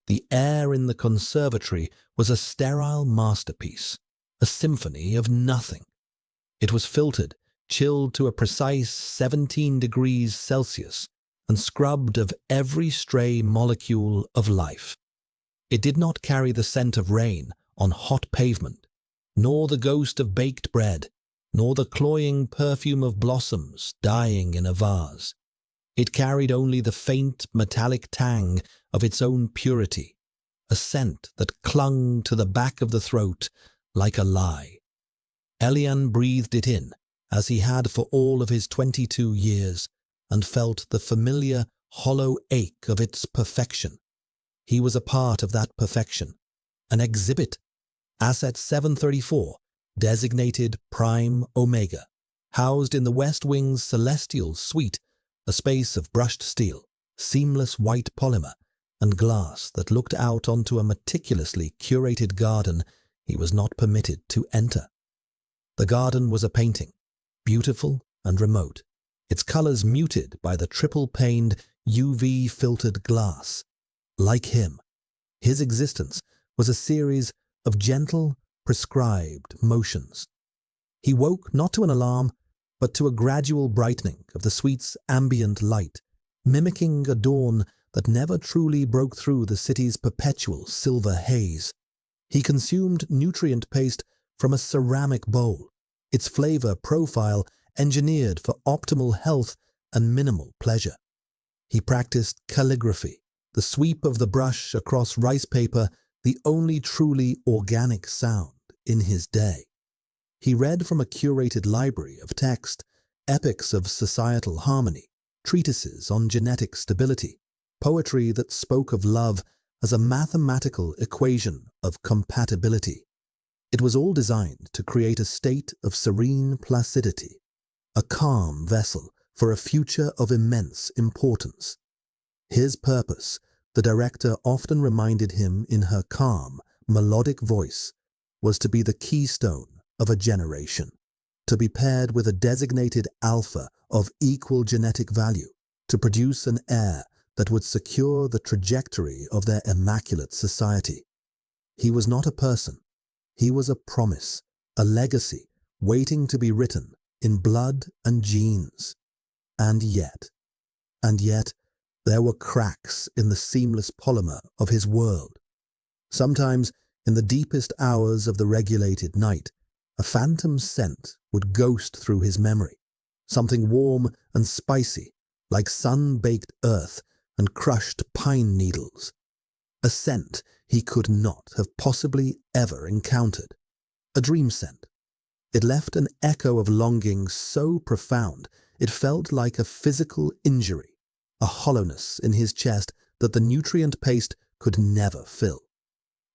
The air in the conservatory was a sterile masterpiece, a symphony of nothing. It was filtered, chilled to a precise 17 degrees Celsius, and scrubbed of every stray molecule of life. It did not carry the scent of rain on hot pavement, nor the ghost of baked bread, nor the cloying perfume of blossoms dying in a vase. It carried only the faint metallic tang of its own purity, a scent that clung to the back of the throat like a lie. Elian breathed it in, as he had for all of his 22 years, and felt the familiar, hollow ache of its perfection. He was a part of that perfection, an exhibit. Asset 734, designated Prime Omega, housed in the West Wing's celestial suite, a space of brushed steel, seamless white polymer, and glass that looked out onto a meticulously curated garden he was not permitted to enter. The garden was a painting, beautiful and remote, its colors muted by the triple-paned, UV-filtered glass. Like him, his existence was a series of gentle, prescribed motions. He woke not to an alarm, but to a gradual brightening of the suite's ambient light, mimicking a dawn that never truly broke through the city's perpetual silver haze. He consumed nutrient paste from a ceramic bowl, its flavor profile engineered for optimal health and minimal pleasure. He practiced calligraphy, the sweep of the brush across rice paper, the only truly organic sound in his day. He read from a curated library of text, epics of societal harmony, treatises on genetic stability, poetry that spoke of love as a mathematical equation of compatibility. It was all designed to create a state of serene placidity, a calm vessel for a future of immense importance. His purpose, the director often reminded him in her calm, melodic voice, was to be the keystone of a generation, to be paired with a designated alpha of equal genetic value, to produce an heir that would secure the trajectory of their immaculate society. He was not a person. He was a promise, a legacy, waiting to be written in blood and genes. And yet, there were cracks in the seamless polymer of his world. Sometimes, in the deepest hours of the regulated night, a phantom scent would ghost through his memory, something warm and spicy, like sun-baked earth and crushed pine needles. A scent he could not have possibly ever encountered. A dream scent. It left an echo of longing so profound it felt like a physical injury, a hollowness in his chest that the nutrient paste could never fill.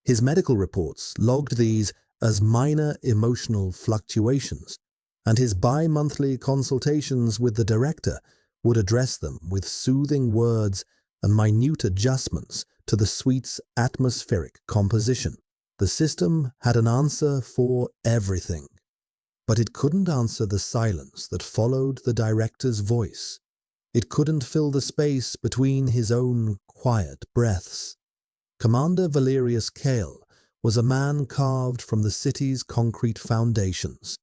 His medical reports logged these as minor emotional fluctuations, and his bi-monthly consultations with the director would address them with soothing words and minute adjustments to the suite's atmospheric composition. The system had an answer for everything, but it couldn't answer the silence that followed the director's voice. It couldn't fill the space between his own quiet breaths. Commander Valerius Kale was a man carved from the city's concrete foundations.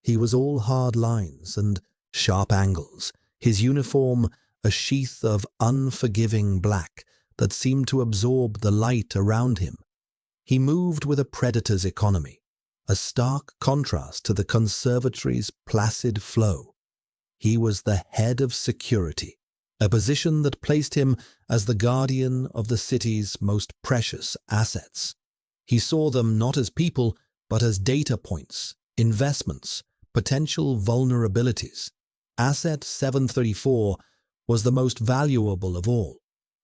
He was all hard lines and sharp angles, his uniform a sheath of unforgiving black that seemed to absorb the light around him. He moved with a predator's economy, a stark contrast to the conservatory's placid flow. He was the head of security, a position that placed him as the guardian of the city's most precious assets. He saw them not as people, but as data points, investments, potential vulnerabilities. Asset 734 was the most valuable of all.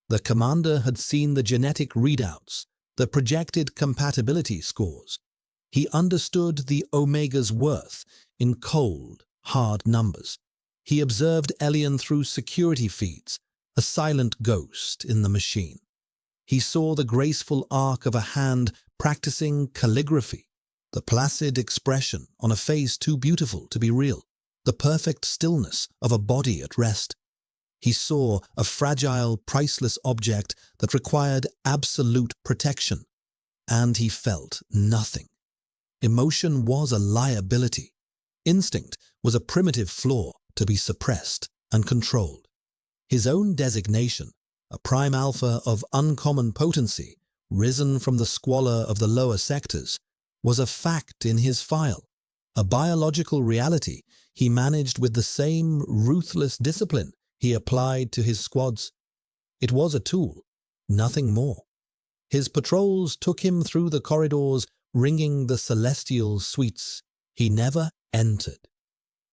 The commander had seen the genetic readouts, the projected compatibility scores. He understood the Omega's worth in cold, hard numbers. He observed Elian through security feeds, a silent ghost in the machine. He saw the graceful arc of a hand practicing calligraphy, the placid expression on a face too beautiful to be real, the perfect stillness of a body at rest. He saw a fragile, priceless object that required absolute protection, and he felt nothing. Emotion was a liability. Instinct was a primitive flaw to be suppressed and controlled. His own designation, a prime alpha of uncommon potency, risen from the squalor of the lower sectors, was a fact in his file, a biological reality he managed with the same ruthless discipline he applied to his squads. It was a tool, nothing more. His patrols took him through the corridors, ringing the celestial suites. He never entered.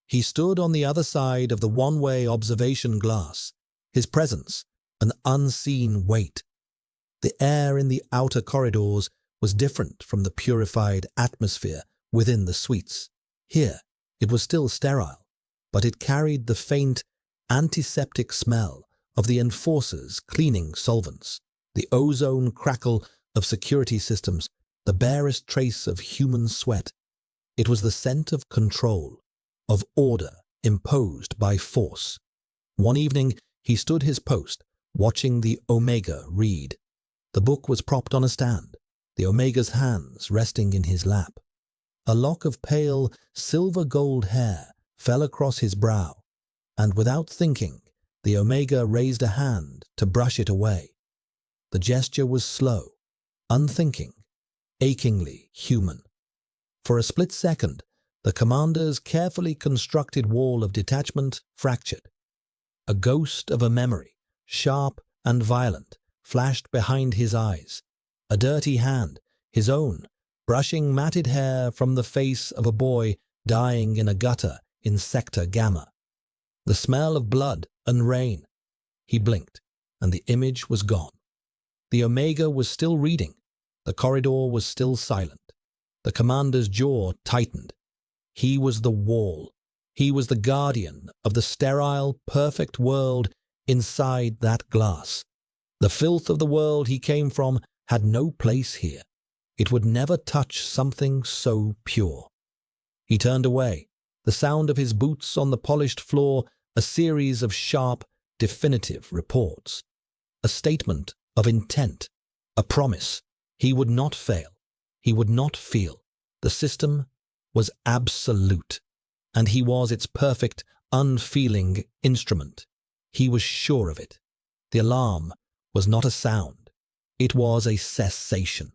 He stood on the other side of the one-way observation glass, his presence an unseen weight. The air in the outer corridors was different from the purified atmosphere within the suites. Here, it was still sterile, but it carried the faint, antiseptic smell of the enforcers' cleaning solvents, the ozone crackle of security systems, the barest trace of human sweat. It was the scent of control, of order imposed by force. One evening, he stood his post, watching the Omega read. The book was propped on a stand, the Omega's hands resting in his lap. A lock of pale, silver-gold hair fell across his brow, and without thinking, the Omega raised a hand to brush it away. The gesture was slow, unthinking, achingly human. For a split second, the commander's carefully constructed wall of detachment fractured. A ghost of a memory, sharp and violent, flashed behind his eyes. A dirty hand, his own, brushing matted hair from the face of a boy dying in a gutter in Sector Gamma. The smell of blood and rain. He blinked, and the image was gone. The Omega was still reading. The corridor was still silent. The commander's jaw tightened. He was the wall. He was the guardian of the sterile, perfect world inside that glass. The filth of the world he came from had no place here. It would never touch something so pure. He turned away, the sound of his boots on the polished floor, a series of sharp, definitive reports. A statement of intent, a promise. He would not fail. He would not feel. The system was absolute, and he was its perfect, unfeeling instrument. He was sure of it. The alarm was not a sound. It was a cessation,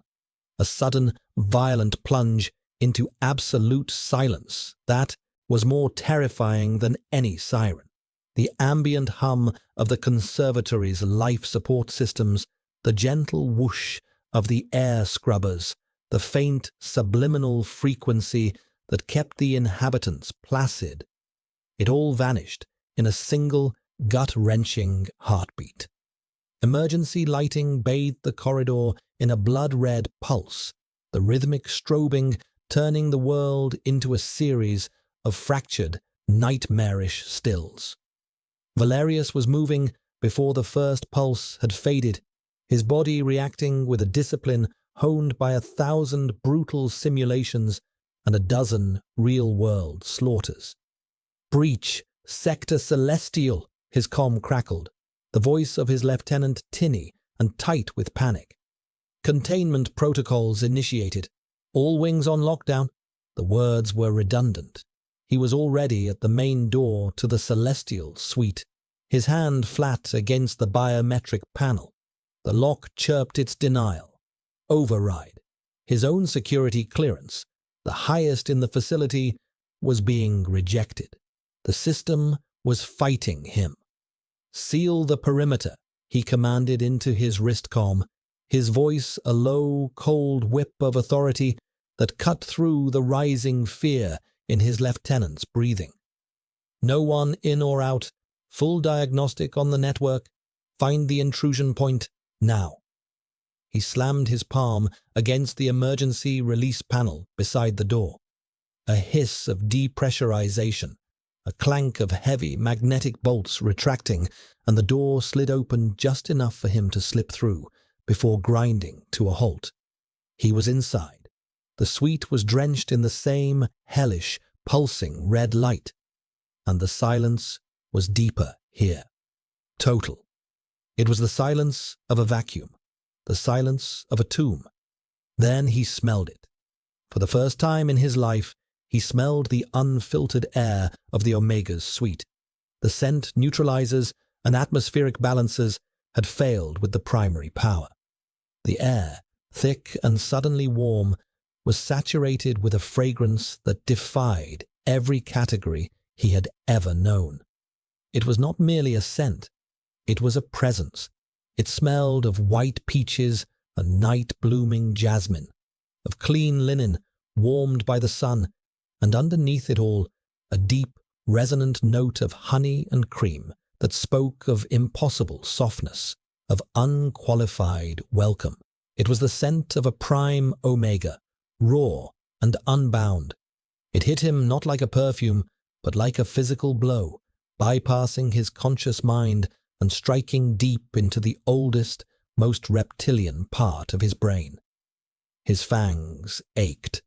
a sudden, violent plunge into absolute silence that was more terrifying than any siren. The ambient hum of the conservatory's life support systems, the gentle whoosh of the air scrubbers, the faint subliminal frequency that kept the inhabitants placid. It all vanished in a single, gut-wrenching heartbeat. Emergency lighting bathed the corridor in a blood-red pulse, the rhythmic strobing turning the world into a series of fractured, nightmarish stills. Valerius was moving before the first pulse had faded, his body reacting with a discipline honed by 1,000 brutal simulations and a dozen real-world slaughters. "Breach, Sector Celestial," his comm crackled, the voice of his lieutenant tinny and tight with panic. "Containment protocols initiated. All wings on lockdown." The words were redundant. He was already at the main door to the Celestial suite, his hand flat against the biometric panel. The lock chirped its denial. Override. His own security clearance, the highest in the facility, was being rejected. The system was fighting him. "Seal the perimeter," he commanded into his wristcom, his voice a low, cold whip of authority that cut through the rising fear in his lieutenant's breathing. "No one in or out. Full diagnostic on the network. Find the intrusion point now." He slammed his palm against the emergency release panel beside the door. A hiss of depressurization, a clank of heavy magnetic bolts retracting, and the door slid open just enough for him to slip through before grinding to a halt. He was inside. The suite was drenched in the same hellish, pulsing red light, and the silence was deeper here. total. It was the silence of a vacuum, the silence of a tomb. Then he smelled it. For the first time in his life, he smelled the unfiltered air of the Omega's suite. The scent neutralizers and atmospheric balancers had failed with the primary power. The air, thick and suddenly warm, was saturated with a fragrance that defied every category he had ever known. It was not merely a scent, it was a presence. It smelled of white peaches and night-blooming jasmine, of clean linen warmed by the sun, and underneath it all, a deep, resonant note of honey and cream that spoke of impossible softness, of unqualified welcome. It was the scent of a prime Omega, raw and unbound. It hit him not like a perfume, but like a physical blow, bypassing his conscious mind and striking deep into the oldest, most reptilian part of his brain. His fangs ached.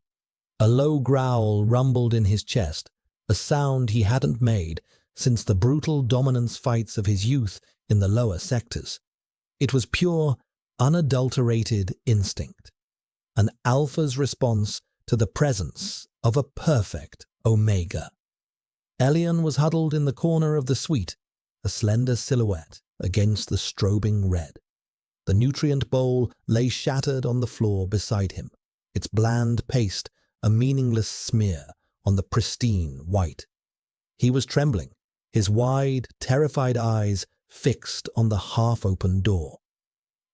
A low growl rumbled in his chest, a sound he hadn't made since the brutal dominance fights of his youth in the lower sectors. It was pure, unadulterated instinct, an alpha's response to the presence of a perfect Omega. Elian was huddled in the corner of the suite, a slender silhouette against the strobing red. The nutrient bowl lay shattered on the floor beside him, its bland paste a meaningless smear on the pristine white. He was trembling, his wide, terrified eyes fixed on the half-open door.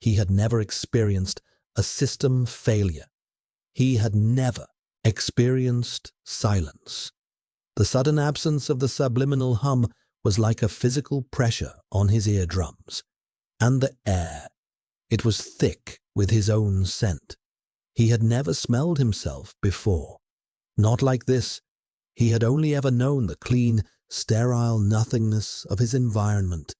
He had never experienced a system failure. He had never experienced silence. The sudden absence of the subliminal hum was like a physical pressure on his eardrums. And the air. It was thick with his own scent. He had never smelled himself before. Not like this. He had only ever known the clean, sterile nothingness of his environment.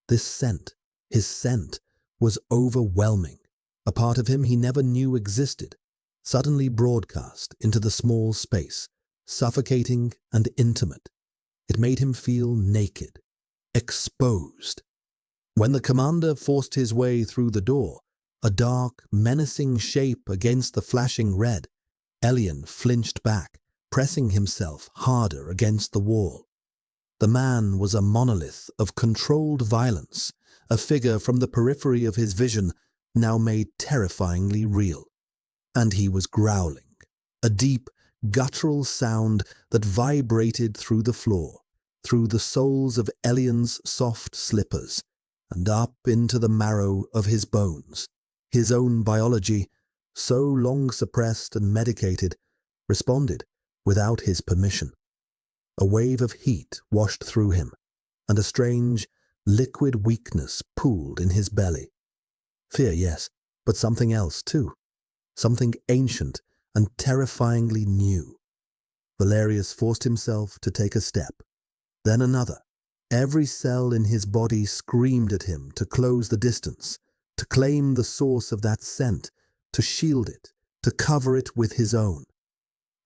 This scent, his scent, was overwhelming. A part of him he never knew existed, suddenly broadcast into the small space, suffocating and intimate. It made him feel naked, exposed. When the commander forced his way through the door, a dark, menacing shape against the flashing red, Elian flinched back, pressing himself harder against the wall. The man was a monolith of controlled violence, a figure from the periphery of his vision, now made terrifyingly real. And he was growling, a deep, guttural sound that vibrated through the floor, through the soles of Elian's soft slippers, and up into the marrow of his bones. His own biology, so long suppressed and medicated, responded without his permission. A wave of heat washed through him, and a strange, liquid weakness pooled in his belly. Fear, yes, but something else too. Something ancient and terrifyingly new. Valerius forced himself to take a step, then another. Every cell in his body screamed at him to close the distance, to claim the source of that scent, to shield it, to cover it with his own.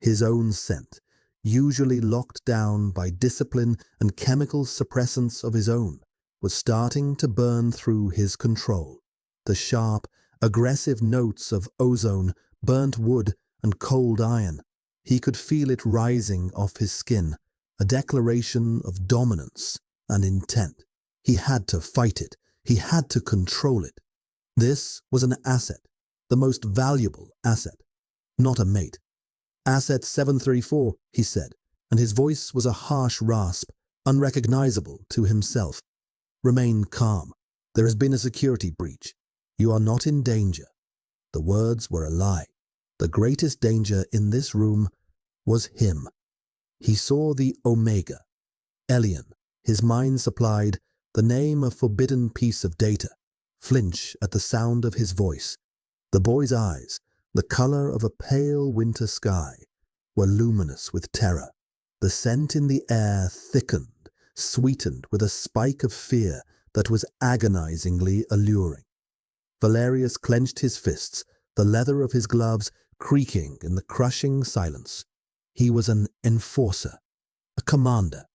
His own scent, usually locked down by discipline and chemical suppressants of his own, was starting to burn through his control. The sharp, aggressive notes of ozone, burnt wood, and cold iron. He could feel it rising off his skin, a declaration of dominance and intent. He had to fight it. He had to control it. This was an asset, the most valuable asset, not a mate. Asset 734, he said, and his voice was a harsh rasp, unrecognizable to himself. Remain calm. There has been a security breach. You are not in danger. The words were a lie. The greatest danger in this room was him. He saw the Omega. Elian, his mind supplied, the name a forbidden piece of data, flinch at the sound of his voice. The boy's eyes, the color of a pale winter sky, were luminous with terror. The scent in the air thickened, sweetened with a spike of fear that was agonizingly alluring. Valerius clenched his fists, the leather of his gloves creaking in the crushing silence. He was an enforcer, a commander.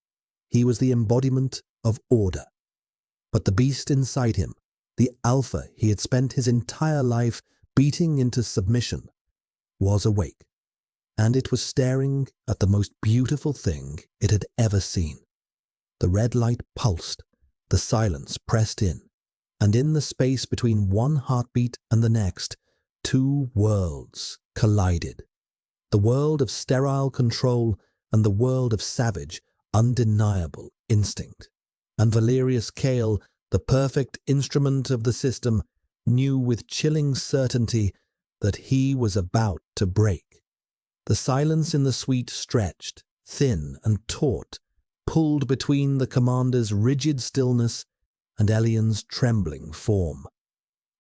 He was the embodiment of order. But the beast inside him, the alpha he had spent his entire life beating into submission, was awake, and it was staring at the most beautiful thing it had ever seen. The red light pulsed, the silence pressed in, and in the space between one heartbeat and the next, two worlds collided. The world of sterile control and the world of savage, undeniable instinct. And Valerius Kale, the perfect instrument of the system, knew with chilling certainty that he was about to break. The silence in the suite stretched, thin and taut, pulled between the commander's rigid stillness and Elian's trembling form.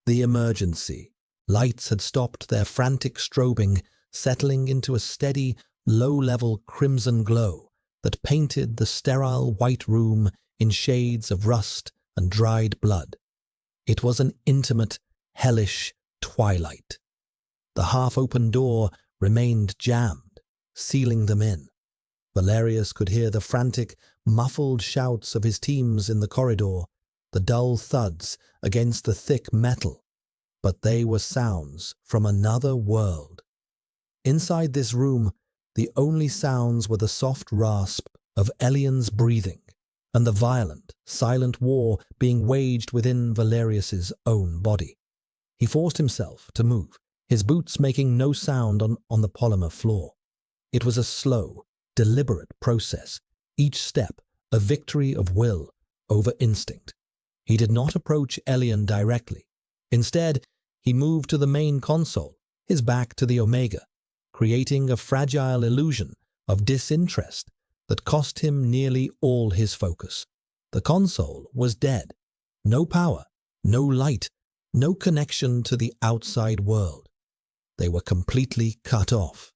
The emergency. Lights had stopped their frantic strobing, settling into a steady, low-level crimson glow that painted the sterile white room in shades of rust and dried blood. It was an intimate, hellish twilight. The half-open door remained jammed, sealing them in. Valerius could hear the frantic, muffled shouts of his teams in the corridor, the dull thuds against the thick metal, but they were sounds from another world. Inside this room, the only sounds were the soft rasp of Elian's breathing and the violent, silent war being waged within Valerius's own body. He forced himself to move, his boots making no sound on the polymer floor. It was a slow, deliberate process, each step a victory of will over instinct. He did not approach Elian directly. Instead, he moved to the main console, his back to the Omega, creating a fragile illusion of disinterest that cost him nearly all his focus. The console was dead. No power, no light, no connection to the outside world. They were completely cut off.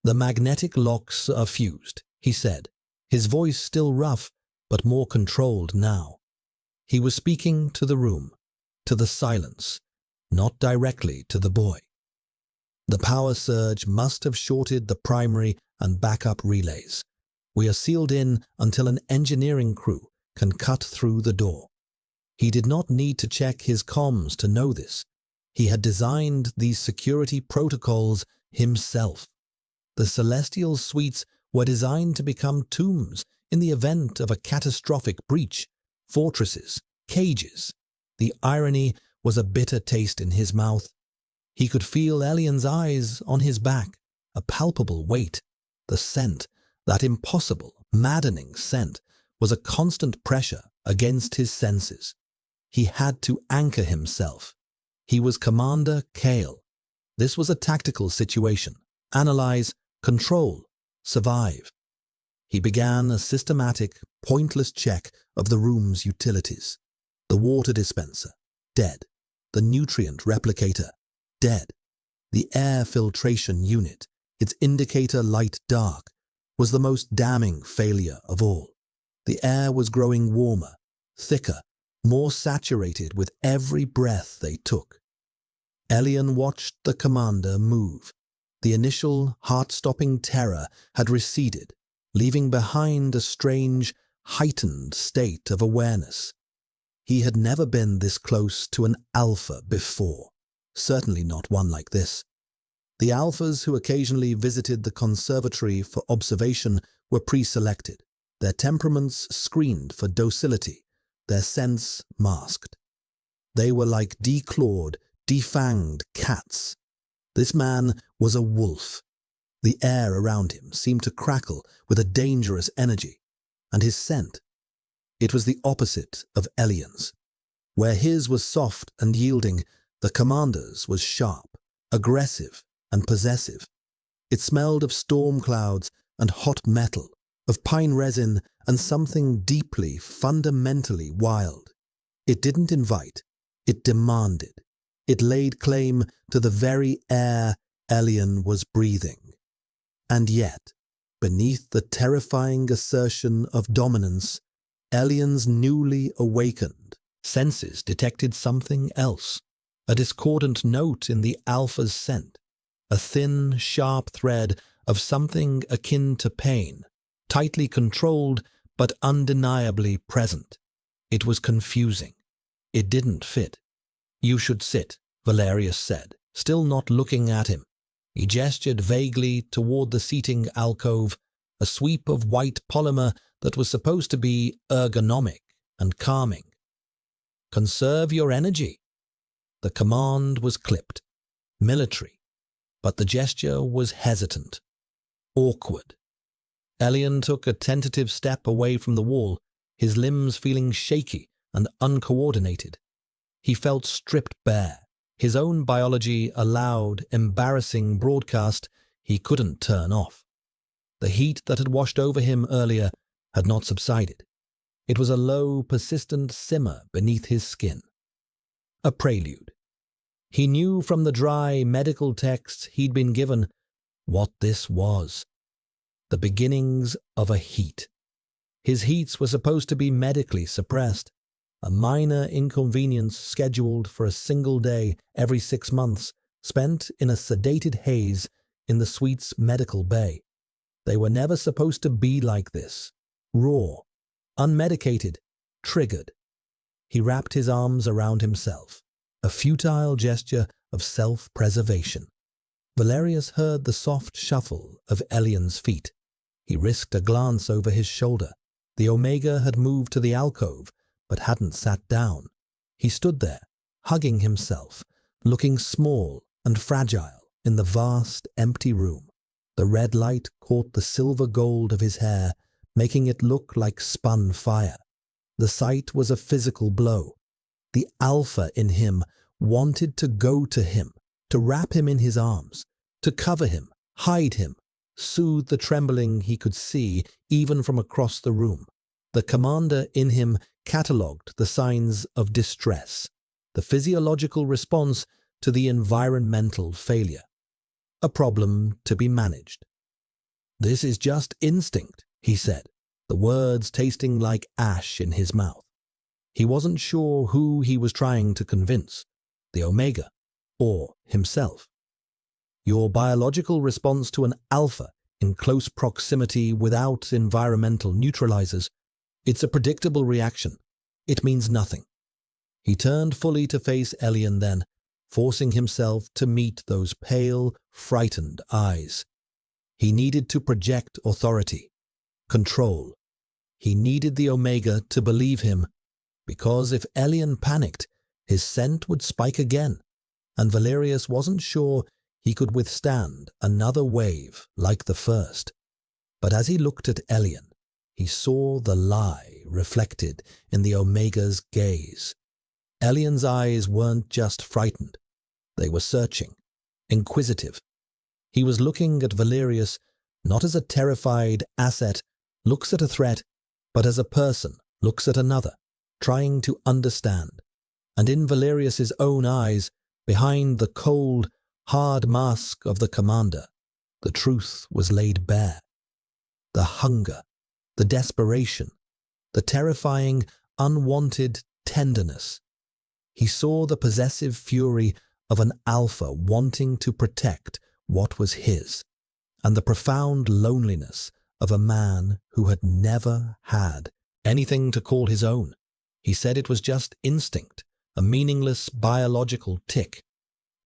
"The magnetic locks are fused," he said, his voice still rough but more controlled now. He was speaking to the room, to the silence, not directly to the boy. "The power surge must have shorted the primary and backup relays. We are sealed in until an engineering crew can cut through the door." He did not need to check his comms to know this. He had designed these security protocols himself. The celestial suites were designed to become tombs in the event of a catastrophic breach, fortresses, cages. The irony was a bitter taste in his mouth. He could feel Elian's eyes on his back, a palpable weight. The scent, that impossible, maddening scent, was a constant pressure against his senses. He had to anchor himself. He was Commander Kale. This was a tactical situation. Analyze, control, survive. He began a systematic, pointless check of the room's utilities. The water dispenser, dead. The nutrient replicator, dead. The air filtration unit, its indicator light dark, was the most damning failure of all. The air was growing warmer, thicker, more saturated with every breath they took. Elian watched the commander move. The initial, heart-stopping terror had receded, leaving behind a strange, heightened state of awareness. He had never been this close to an alpha before, certainly not one like this. The alphas who occasionally visited the conservatory for observation were pre-selected, their temperaments screened for docility, their sense masked. They were like declawed, defanged cats. This man was a wolf. The air around him seemed to crackle with a dangerous energy, and his scent, it was the opposite of Elian's. Where his was soft and yielding, the commander's was sharp, aggressive, and possessive. It smelled of storm clouds and hot metal, of pine resin and something deeply, fundamentally wild. It didn't invite, it demanded. It laid claim to the very air Elian was breathing. And yet, beneath the terrifying assertion of dominance, Elian's newly awakened senses detected something else, a discordant note in the alpha's scent, a thin, sharp thread of something akin to pain, tightly controlled but undeniably present. It was confusing. It didn't fit. "You should sit," Valerius said, still not looking at him. He gestured vaguely toward the seating alcove, a sweep of white polymer that was supposed to be ergonomic and calming. "Conserve your energy." The command was clipped, military, but the gesture was hesitant, awkward. Elian took a tentative step away from the wall, his limbs feeling shaky and uncoordinated. He felt stripped bare, his own biology a loud, embarrassing broadcast he couldn't turn off. The heat that had washed over him earlier had not subsided. It was a low, persistent simmer beneath his skin. A prelude. He knew from the dry medical texts he'd been given what this was. The beginnings of a heat. His heats were supposed to be medically suppressed, a minor inconvenience scheduled for a single day every 6 months, spent in a sedated haze in the suite's medical bay. They were never supposed to be like this, raw, unmedicated, triggered. He wrapped his arms around himself, a futile gesture of self-preservation. Valerius heard the soft shuffle of Elian's feet. He risked a glance over his shoulder. The Omega had moved to the alcove, but hadn't sat down. He stood there, hugging himself, looking small and fragile in the vast, empty room. The red light caught the silver gold of his hair, making it look like spun fire. The sight was a physical blow. The alpha in him wanted to go to him, to wrap him in his arms, to cover him, hide him, soothe the trembling he could see even from across the room. The commander in him catalogued the signs of distress, the physiological response to the environmental failure. A problem to be managed. "This is just instinct," he said, the words tasting like ash in his mouth. He wasn't sure who he was trying to convince, the Omega or himself. Your biological response to an alpha in close proximity without environmental neutralizers, it's a predictable reaction. It means nothing. He turned fully to face Elian then, forcing himself to meet those pale, frightened eyes. He needed to project authority, control. He needed the Omega to believe him, because if Elian panicked, his scent would spike again, and Valerius wasn't sure he could withstand another wave like the first. But as he looked at Elian, he saw the lie reflected in the Omega's gaze. Elian's eyes weren't just frightened. They were searching, inquisitive. He was looking at Valerius not as a terrified asset looks at a threat, but as a person looks at another, trying to understand. And in Valerius's own eyes, behind the cold, hard mask of the commander, the truth was laid bare. The hunger, the desperation, the terrifying, unwanted tenderness. He saw the possessive fury of an alpha wanting to protect what was his, and the profound loneliness of a man who had never had anything to call his own. He said it was just instinct, a meaningless biological tick.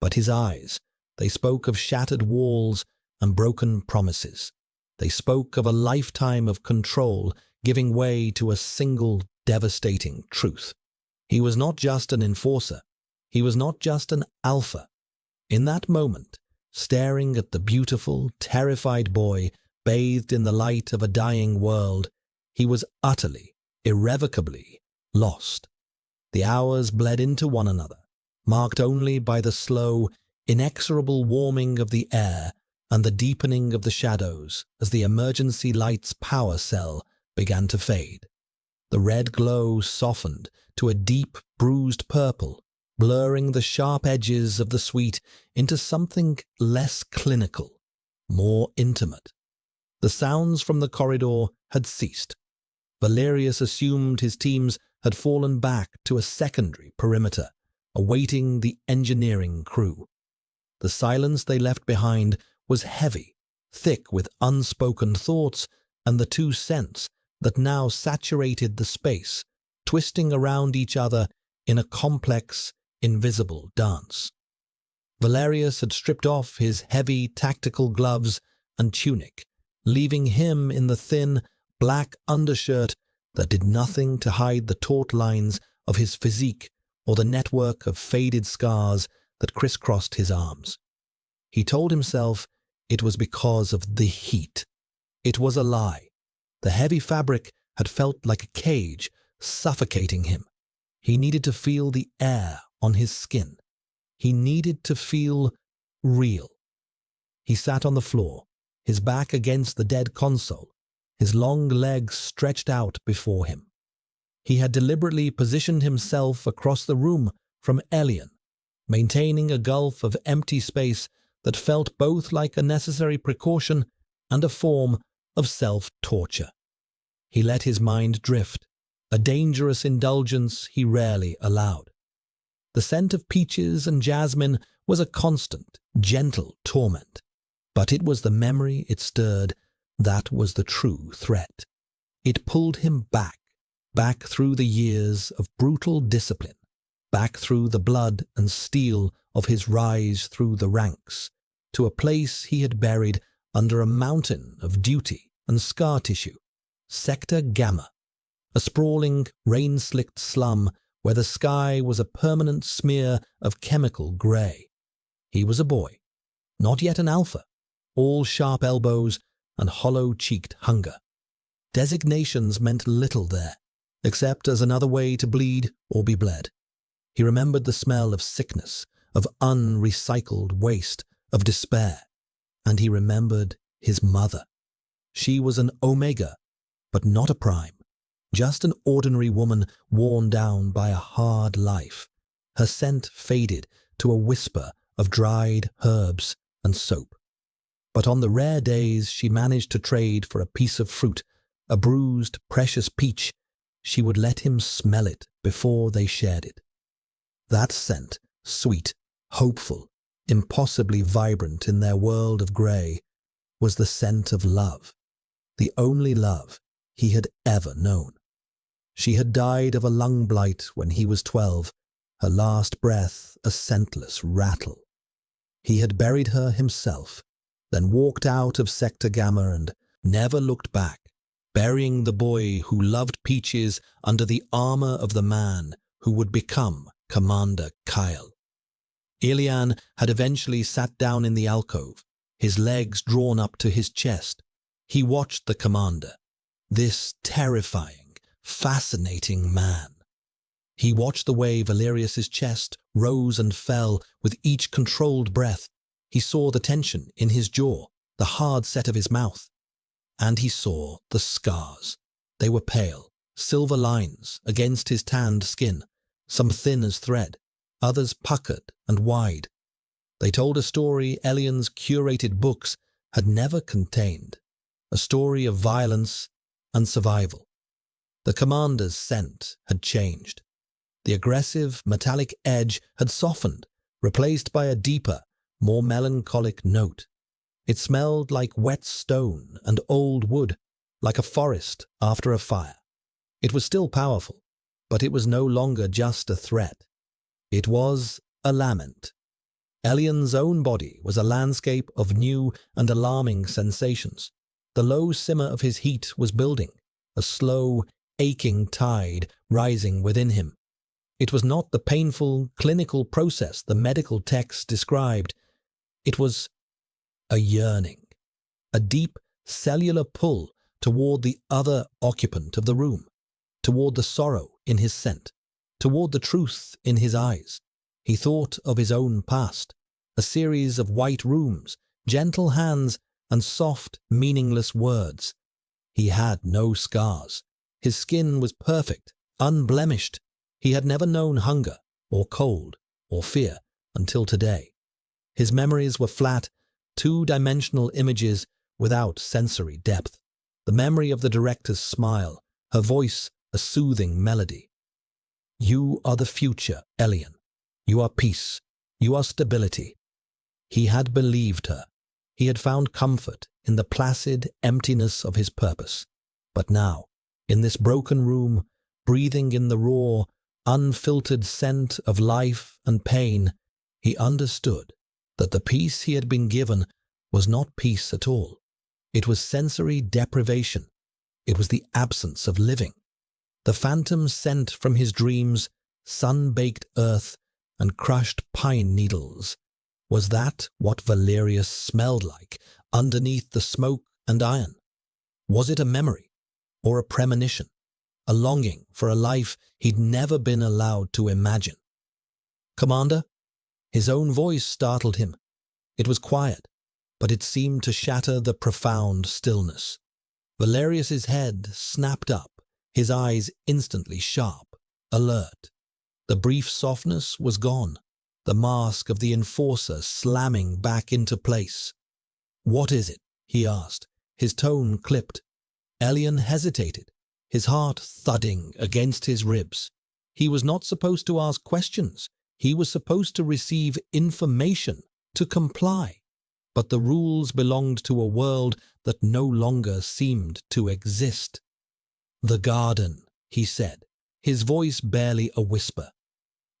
But his eyes, they spoke of shattered walls and broken promises. They spoke of a lifetime of control giving way to a single devastating truth. He was not just an enforcer. He was not just an alpha. In that moment, staring at the beautiful, terrified boy bathed in the light of a dying world, he was utterly, irrevocably lost. The hours bled into one another, marked only by the slow, inexorable warming of the air and the deepening of the shadows as the emergency light's power cell began to fade. The red glow softened to a deep, bruised purple, blurring the sharp edges of the suite into something less clinical, more intimate. The sounds from the corridor had ceased. Valerius assumed his teams had fallen back to a secondary perimeter, awaiting the engineering crew. The silence they left behind was heavy, thick with unspoken thoughts and the two scents that now saturated the space, twisting around each other in a complex, invisible dance. Valerius had stripped off his heavy tactical gloves and tunic, leaving him in the thin, black undershirt that did nothing to hide the taut lines of his physique or the network of faded scars that crisscrossed his arms. He told himself it was because of the heat. It was a lie. The heavy fabric had felt like a cage, suffocating him. He needed to feel the air on his skin. He needed to feel real. He sat on the floor, his back against the dead console, his long legs stretched out before him. He had deliberately positioned himself across the room from Elian, maintaining a gulf of empty space that felt both like a necessary precaution and a form of self-torture. He let his mind drift, a dangerous indulgence he rarely allowed. The scent of peaches and jasmine was a constant, gentle torment, but it was the memory it stirred that was the true threat. It pulled him back through the years of brutal discipline, back through the blood and steel of his rise through the ranks, to a place he had buried under a mountain of duty and scar tissue, Sector Gamma, a sprawling, rain-slicked slum where the sky was a permanent smear of chemical grey. He was a boy, not yet an alpha, all sharp elbows and hollow-cheeked hunger. Designations meant little there, except as another way to bleed or be bled. He remembered the smell of sickness, of unrecycled waste, of despair, and he remembered his mother. She was an Omega, but not a Prime, just an ordinary woman worn down by a hard life. Her scent faded to a whisper of dried herbs and soap. But on the rare days she managed to trade for a piece of fruit, a bruised, precious peach, she would let him smell it before they shared it. That scent, sweet, hopeful, impossibly vibrant in their world of grey, was the scent of love, the only love he had ever known. She had died of a lung blight when he was 12, her last breath a scentless rattle. He had buried her himself, then walked out of Sector Gamma and never looked back, burying the boy who loved peaches under the armor of the man who would become Commander Kyle. Elian had eventually sat down in the alcove, his legs drawn up to his chest. He watched the commander, this terrifying, fascinating man. He watched the way Valerius's chest rose and fell with each controlled breath. He saw the tension in his jaw, the hard set of his mouth. And he saw the scars. They were pale, silver lines against his tanned skin, some thin as thread, others puckered and wide. They told a story Elian's curated books had never contained, a story of violence and survival. The commander's scent had changed. The aggressive, metallic edge had softened, replaced by a deeper, more melancholic note. It smelled like wet stone and old wood, like a forest after a fire. It was still powerful, but it was no longer just a threat. It was a lament. Elian's own body was a landscape of new and alarming sensations. The low simmer of his heat was building, a slow, aching tide rising within him. It was not the painful, clinical process the medical texts described. It was a yearning, a deep, cellular pull toward the other occupant of the room, toward the sorrow in his scent, toward the truth in his eyes. He thought of his own past, a series of white rooms, gentle hands, and soft, meaningless words. He had no scars. His skin was perfect, unblemished. He had never known hunger, or cold, or fear until today. His memories were flat, two-dimensional images without sensory depth. The memory of the director's smile, her voice a soothing melody. You are the future, Elian. You are peace. You are stability. He had believed her. He had found comfort in the placid emptiness of his purpose. But now, in this broken room, breathing in the raw, unfiltered scent of life and pain, he understood that the peace he had been given was not peace at all. It was sensory deprivation. It was the absence of living. The phantom scent from his dreams, sun-baked earth and crushed pine needles. Was that what Valerius smelled like underneath the smoke and iron? Was it a memory or a premonition, a longing for a life he'd never been allowed to imagine? "Commander?" His own voice startled him. It was quiet, but it seemed to shatter the profound stillness. Valerius's head snapped up, his eyes instantly sharp, alert. The brief softness was gone, the mask of the enforcer slamming back into place. "What is it?" he asked, his tone clipped. Elian hesitated, his heart thudding against his ribs. He was not supposed to ask questions. He was supposed to receive information, to comply. But the rules belonged to a world that no longer seemed to exist. "The garden," he said, his voice barely a whisper.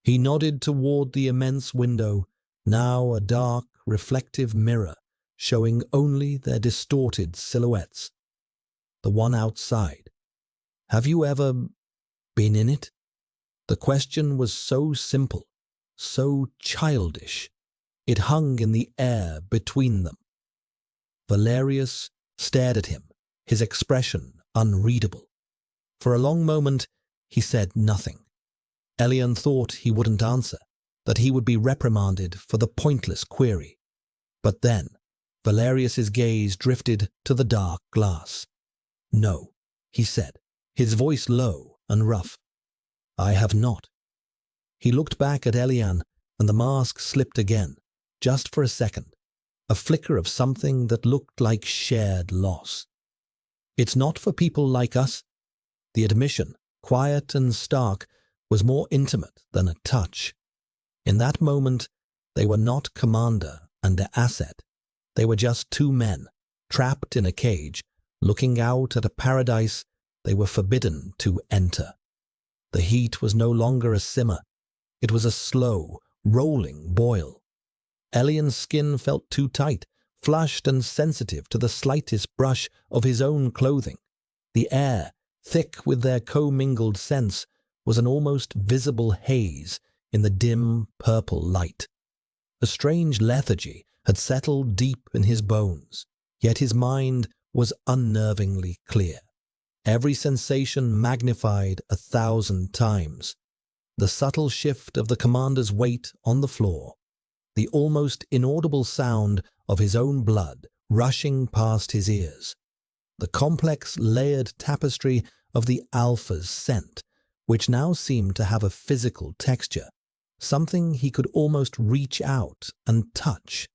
He nodded toward the immense window, now a dark, reflective mirror, showing only their distorted silhouettes. "The one outside. Have you ever been in it?" The question was so simple, so childish. It hung in the air between them. Valerius stared at him, his expression unreadable. For a long moment, he said nothing. Elian thought he wouldn't answer, that he would be reprimanded for the pointless query. But then, Valerius's gaze drifted to the dark glass. "No," he said, his voice low and rough. "I have not." He looked back at Elian, and the mask slipped again, just for a second, a flicker of something that looked like shared loss. "It's not for people like us." The admission, quiet and stark, was more intimate than a touch. In that moment, they were not commander and asset. They were just two men, trapped in a cage, looking out at a paradise they were forbidden to enter. The heat was no longer a simmer. It was a slow, rolling boil. Elian's skin felt too tight, flushed and sensitive to the slightest brush of his own clothing. The air, thick with their commingled scents, was an almost visible haze in the dim purple light. A strange lethargy had settled deep in his bones, yet his mind was unnervingly clear. Every sensation magnified 1,000 times. The subtle shift of the commander's weight on the floor, the almost inaudible sound of his own blood rushing past his ears, the complex layered tapestry of the alpha's scent, which now seemed to have a physical texture, something he could almost reach out and touch.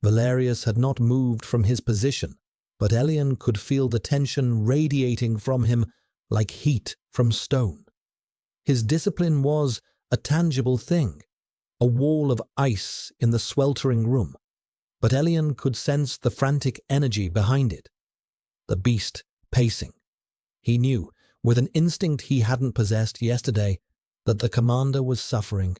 Valerius had not moved from his position, but Elian could feel the tension radiating from him like heat from stone. His discipline was a tangible thing, a wall of ice in the sweltering room, but Elian could sense the frantic energy behind it. The beast pacing. He knew, with an instinct he hadn't possessed yesterday, that the commander was suffering.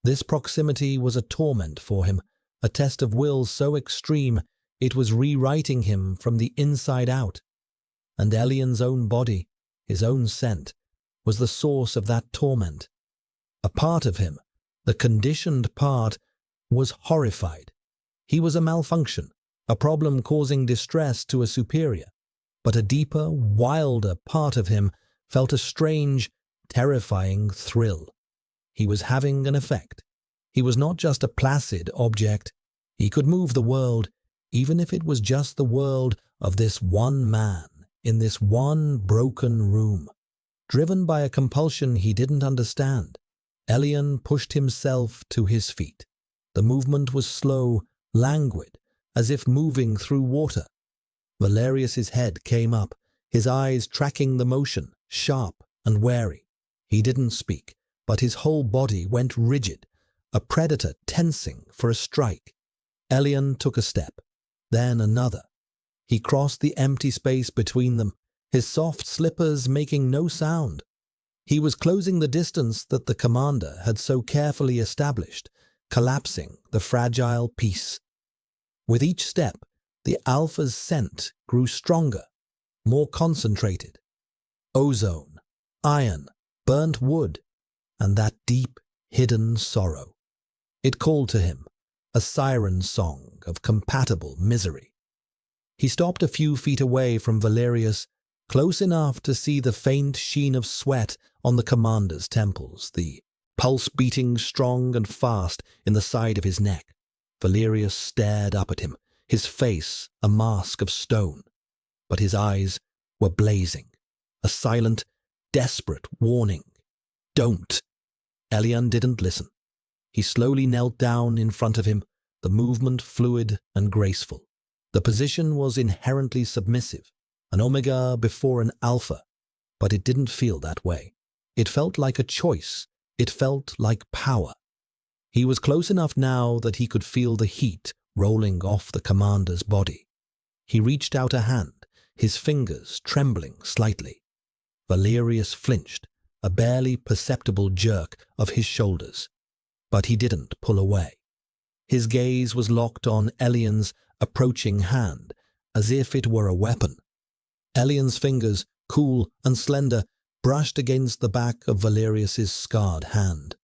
This proximity was a torment for him, a test of will so extreme it was rewriting him from the inside out. And Elian's own body, his own scent, was the source of that torment. A part of him, the conditioned part, was horrified. He was a malfunction, a problem causing distress to a superior. But a deeper, wilder part of him felt a strange, terrifying thrill. He was having an effect. He was not just a placid object. He could move the world, even if it was just the world of this one man in this one broken room. Driven by a compulsion he didn't understand, Elian pushed himself to his feet. The movement was slow, languid, as if moving through water. Valerius's head came up, his eyes tracking the motion, sharp and wary. He didn't speak, but his whole body went rigid, a predator tensing for a strike. Elian took a step, then another. He crossed the empty space between them, his soft slippers making no sound. He was closing the distance that the commander had so carefully established, collapsing the fragile peace. With each step, the alpha's scent grew stronger, more concentrated. Ozone, iron, burnt wood, and that deep, hidden sorrow. It called to him, a siren song of compatible misery. He stopped a few feet away from Valerius, close enough to see the faint sheen of sweat on the commander's temples, the pulse beating strong and fast in the side of his neck. Valerius stared up at him, his face a mask of stone, but his eyes were blazing, a silent, desperate warning. Don't! Elian didn't listen. He slowly knelt down in front of him, the movement fluid and graceful. The position was inherently submissive, an omega before an alpha, but it didn't feel that way. It felt like a choice. It felt like power. He was close enough now that he could feel the heat rolling off the commander's body. He reached out a hand, his fingers trembling slightly. Valerius flinched, a barely perceptible jerk of his shoulders, but he didn't pull away. His gaze was locked on Elian's approaching hand, as if it were a weapon. Elian's fingers, cool and slender, brushed against the back of Valerius's scarred hand.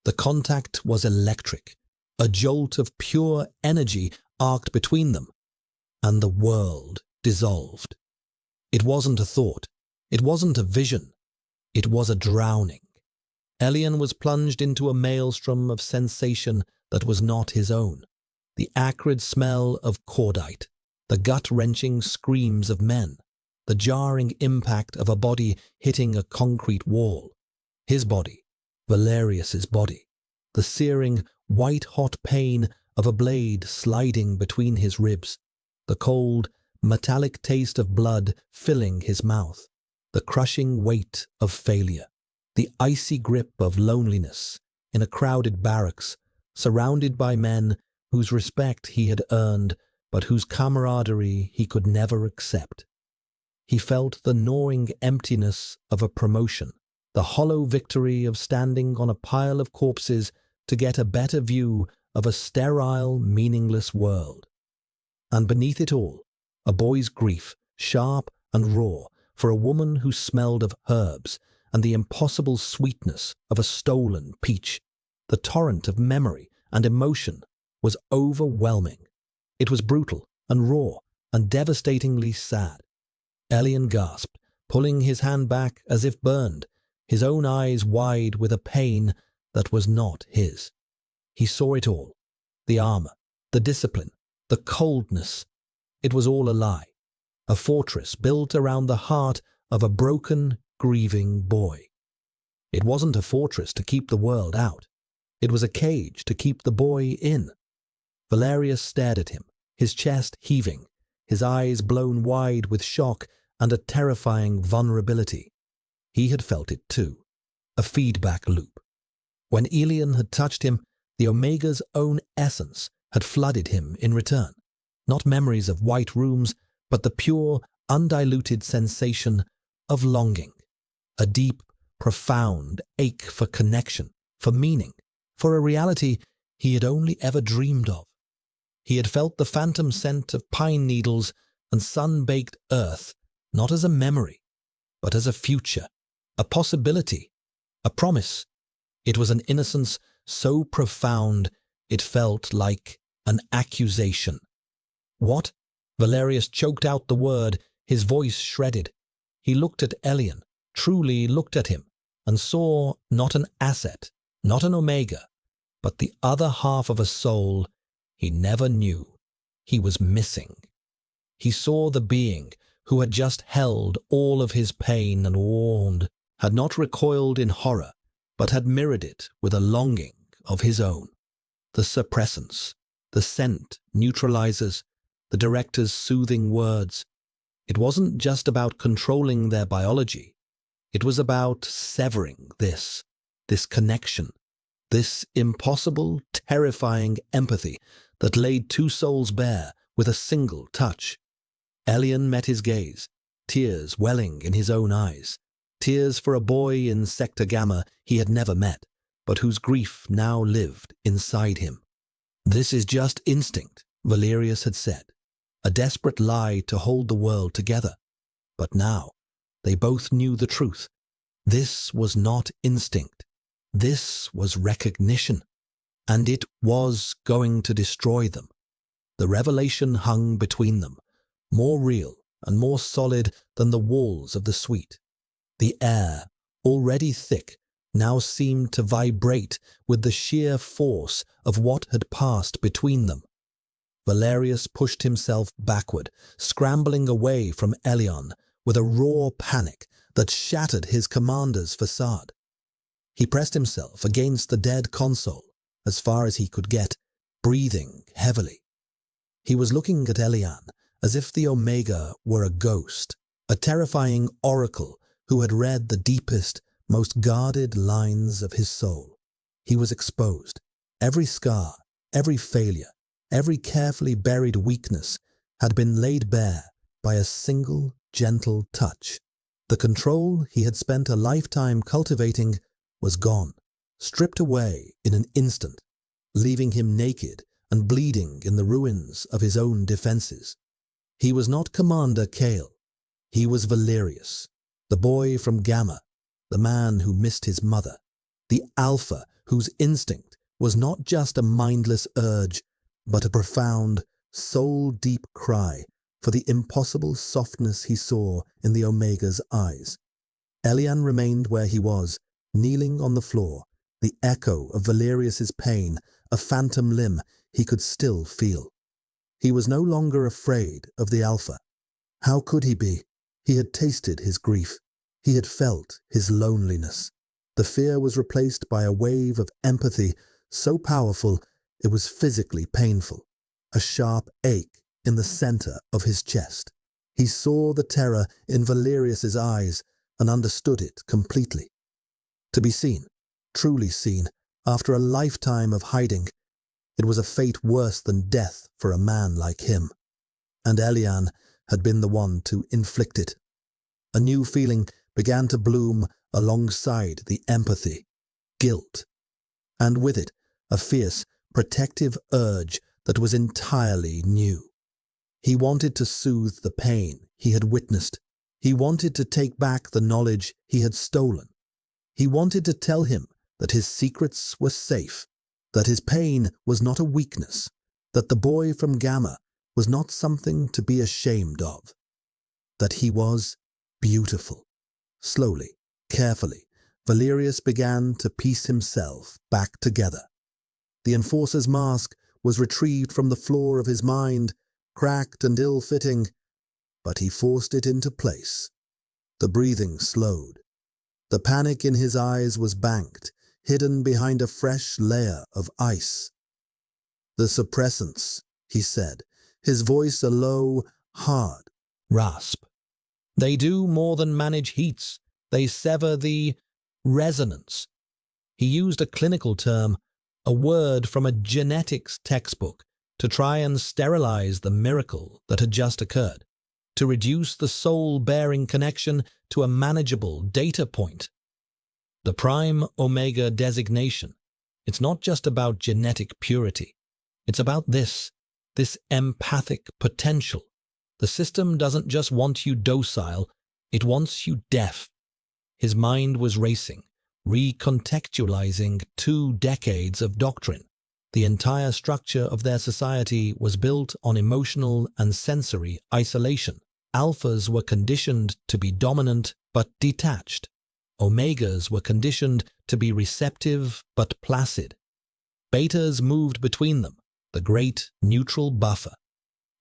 The contact was electric. A jolt of pure energy arced between them, and the world dissolved. It wasn't a thought. It wasn't a vision. It was a drowning. Elian was plunged into a maelstrom of sensation that was not his own. The acrid smell of cordite, the gut-wrenching screams of men, the jarring impact of a body hitting a concrete wall. His body, Valerius's body, the searing, white-hot pain of a blade sliding between his ribs, the cold, metallic taste of blood filling his mouth, the crushing weight of failure, the icy grip of loneliness in a crowded barracks, surrounded by men whose respect he had earned but whose camaraderie he could never accept. He felt the gnawing emptiness of a promotion, the hollow victory of standing on a pile of corpses to get a better view of a sterile, meaningless world. And beneath it all, a boy's grief, sharp and raw, for a woman who smelled of herbs and the impossible sweetness of a stolen peach. The torrent of memory and emotion was overwhelming. It was brutal and raw and devastatingly sad. Elian gasped, pulling his hand back as if burned, his own eyes wide with a pain that was not his. He saw it all. The armor, the discipline, the coldness. It was all a lie. A fortress built around the heart of a broken, grieving boy. It wasn't a fortress to keep the world out. It was a cage to keep the boy in. Valerius stared at him, his chest heaving, his eyes blown wide with shock and a terrifying vulnerability. He had felt it too, a feedback loop. When Elian had touched him, the Omega's own essence had flooded him in return. Not memories of white rooms, but the pure, undiluted sensation of longing. A deep, profound ache for connection, for meaning, for a reality he had only ever dreamed of. He had felt the phantom scent of pine needles and sun-baked earth, not as a memory, but as a future, a possibility, a promise. It was an innocence so profound it felt like an accusation. What? Valerius choked out the word, his voice shredded. He looked at Elian, truly looked at him, and saw not an asset, not an omega, but the other half of a soul he never knew. He was missing. He saw the being who had just held all of his pain and warned, had not recoiled in horror, but had mirrored it with a longing of his own. The suppressants, the scent neutralizers, the director's soothing words. It wasn't just about controlling their biology. It was about severing this connection, this impossible, terrifying empathy that laid two souls bare with a single touch. Elian met his gaze, tears welling in his own eyes. Tears for a boy in Sector Gamma he had never met, but whose grief now lived inside him. "This is just instinct," Valerius had said, a desperate lie to hold the world together. But now, they both knew the truth. This was not instinct. This was recognition. And it was going to destroy them. The revelation hung between them, more real and more solid than the walls of the suite. The air, already thick, now seemed to vibrate with the sheer force of what had passed between them. Valerius pushed himself backward, scrambling away from Elion with a raw panic that shattered his commander's facade. He pressed himself against the dead console as far as he could get, breathing heavily. He was looking at Elian as if the Omega were a ghost, a terrifying oracle who had read the deepest, most guarded lines of his soul. He was exposed. Every scar, every failure, every carefully buried weakness had been laid bare by a single, gentle touch. The control he had spent a lifetime cultivating was gone, stripped away in an instant, leaving him naked and bleeding in the ruins of his own defenses. He was not Commander Kale. He was Valerius, the boy from Gamma, the man who missed his mother, the Alpha whose instinct was not just a mindless urge, but a profound, soul-deep cry for the impossible softness he saw in the Omega's eyes. Elian remained where he was, kneeling on the floor, the echo of Valerius's pain, a phantom limb he could still feel. He was no longer afraid of the Alpha. How could he be? He had tasted his grief. He had felt his loneliness. The fear was replaced by a wave of empathy so powerful it was physically painful, a sharp ache in the center of his chest. He saw the terror in Valerius's eyes and understood it completely. To be seen, truly seen, after a lifetime of hiding, it was a fate worse than death for a man like him. And Elian had been the one to inflict it. A new feeling began to bloom alongside the empathy, guilt, and with it a fierce, protective urge that was entirely new. He wanted to soothe the pain he had witnessed. He wanted to take back the knowledge he had stolen. He wanted to tell him that his secrets were safe, that his pain was not a weakness, that the boy from Gamma was not something to be ashamed of, that he was beautiful. Slowly, carefully, Valerius began to piece himself back together. The enforcer's mask was retrieved from the floor of his mind, cracked and ill-fitting, but he forced it into place. The breathing slowed. The panic in his eyes was banked, hidden behind a fresh layer of ice. "The suppressants," he said, his voice a low, hard rasp. "They do more than manage heats. They sever the resonance." He used a clinical term, a word from a genetics textbook, to try and sterilize the miracle that had just occurred, to reduce the soul-bearing connection to a manageable data point. The prime Omega designation. It's not just about genetic purity. It's about this empathic potential. The system doesn't just want you docile, it wants you deaf. His mind was racing, recontextualizing 2 decades of doctrine. The entire structure of their society was built on emotional and sensory isolation. Alphas were conditioned to be dominant but detached. Omegas were conditioned to be receptive but placid. Betas moved between them, the great neutral buffer.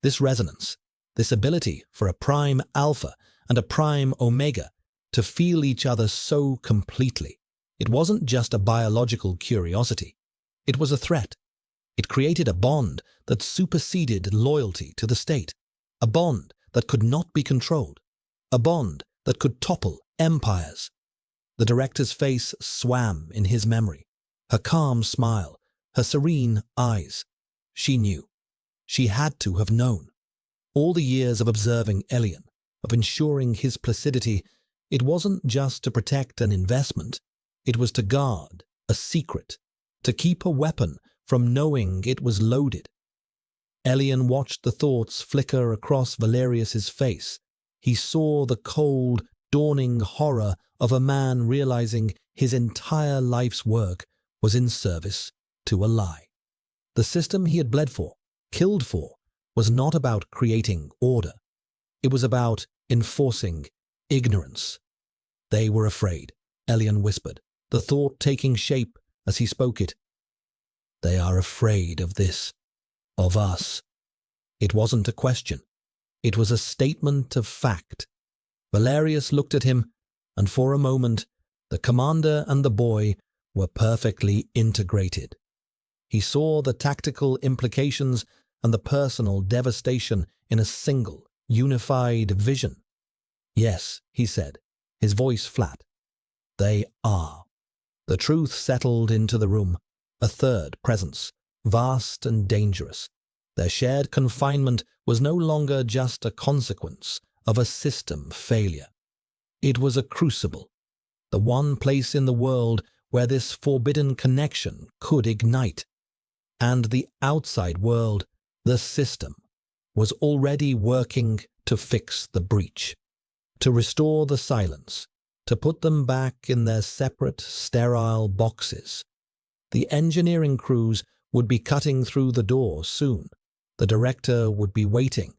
This resonance, this ability for a prime alpha and a prime omega to feel each other so completely, it wasn't just a biological curiosity. It was a threat. It created a bond that superseded loyalty to the state, a bond that could not be controlled, a bond that could topple empires. The director's face swam in his memory, her calm smile, her serene eyes. She knew. She had to have known. All the years of observing Elian, of ensuring his placidity, It wasn't just to protect an investment. It was to guard a secret, to keep a weapon from knowing it was loaded. Elian watched the thoughts flicker across Valerius's face. He saw the cold, dawning horror of a man realizing his entire life's work was in service to a lie. The system he had bled for, killed for, was not about creating order. It was about enforcing ignorance. They were afraid, Elian whispered, the thought taking shape as he spoke it. They are afraid of this, of us. It wasn't a question. It was a statement of fact. Valerius looked at him, and for a moment, the commander and the boy were perfectly integrated. He saw the tactical implications and the personal devastation in a single, unified vision. Yes, he said, his voice flat. They are. The truth settled into the room, a third presence, vast and dangerous. Their shared confinement was no longer just a consequence of a system failure. It was a crucible, the one place in the world where this forbidden connection could ignite. And the outside world, the system, was already working to fix the breach, to restore the silence, to put them back in their separate, sterile boxes. The engineering crews would be cutting through the door soon. The director would be waiting.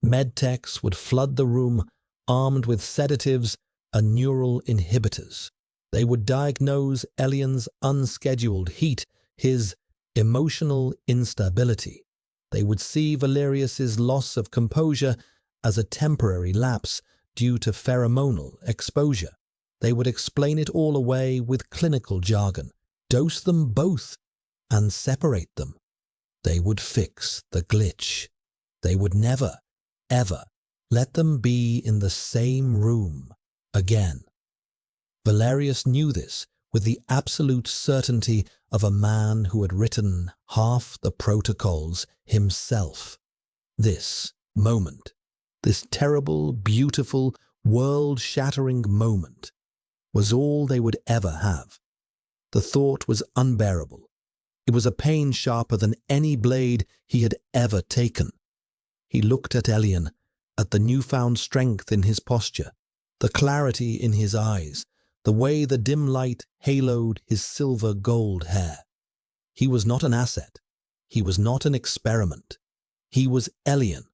Medtechs would flood the room, armed with sedatives and neural inhibitors. They would diagnose Elian's unscheduled heat, his emotional instability. They would see Valerius's loss of composure as a temporary lapse due to pheromonal exposure. They would explain it all away with clinical jargon, dose them both, and separate them. They would fix the glitch. They would never, ever let them be in the same room again. Valerius knew this with the absolute certainty of a man who had written half the protocols himself. This moment, this terrible, beautiful, world-shattering moment, was all they would ever have. The thought was unbearable. It was a pain sharper than any blade he had ever taken. He looked at Elian, at the newfound strength in his posture, the clarity in his eyes, the way the dim light haloed his silver-gold hair. He was not an asset. He was not an experiment. He was Elian,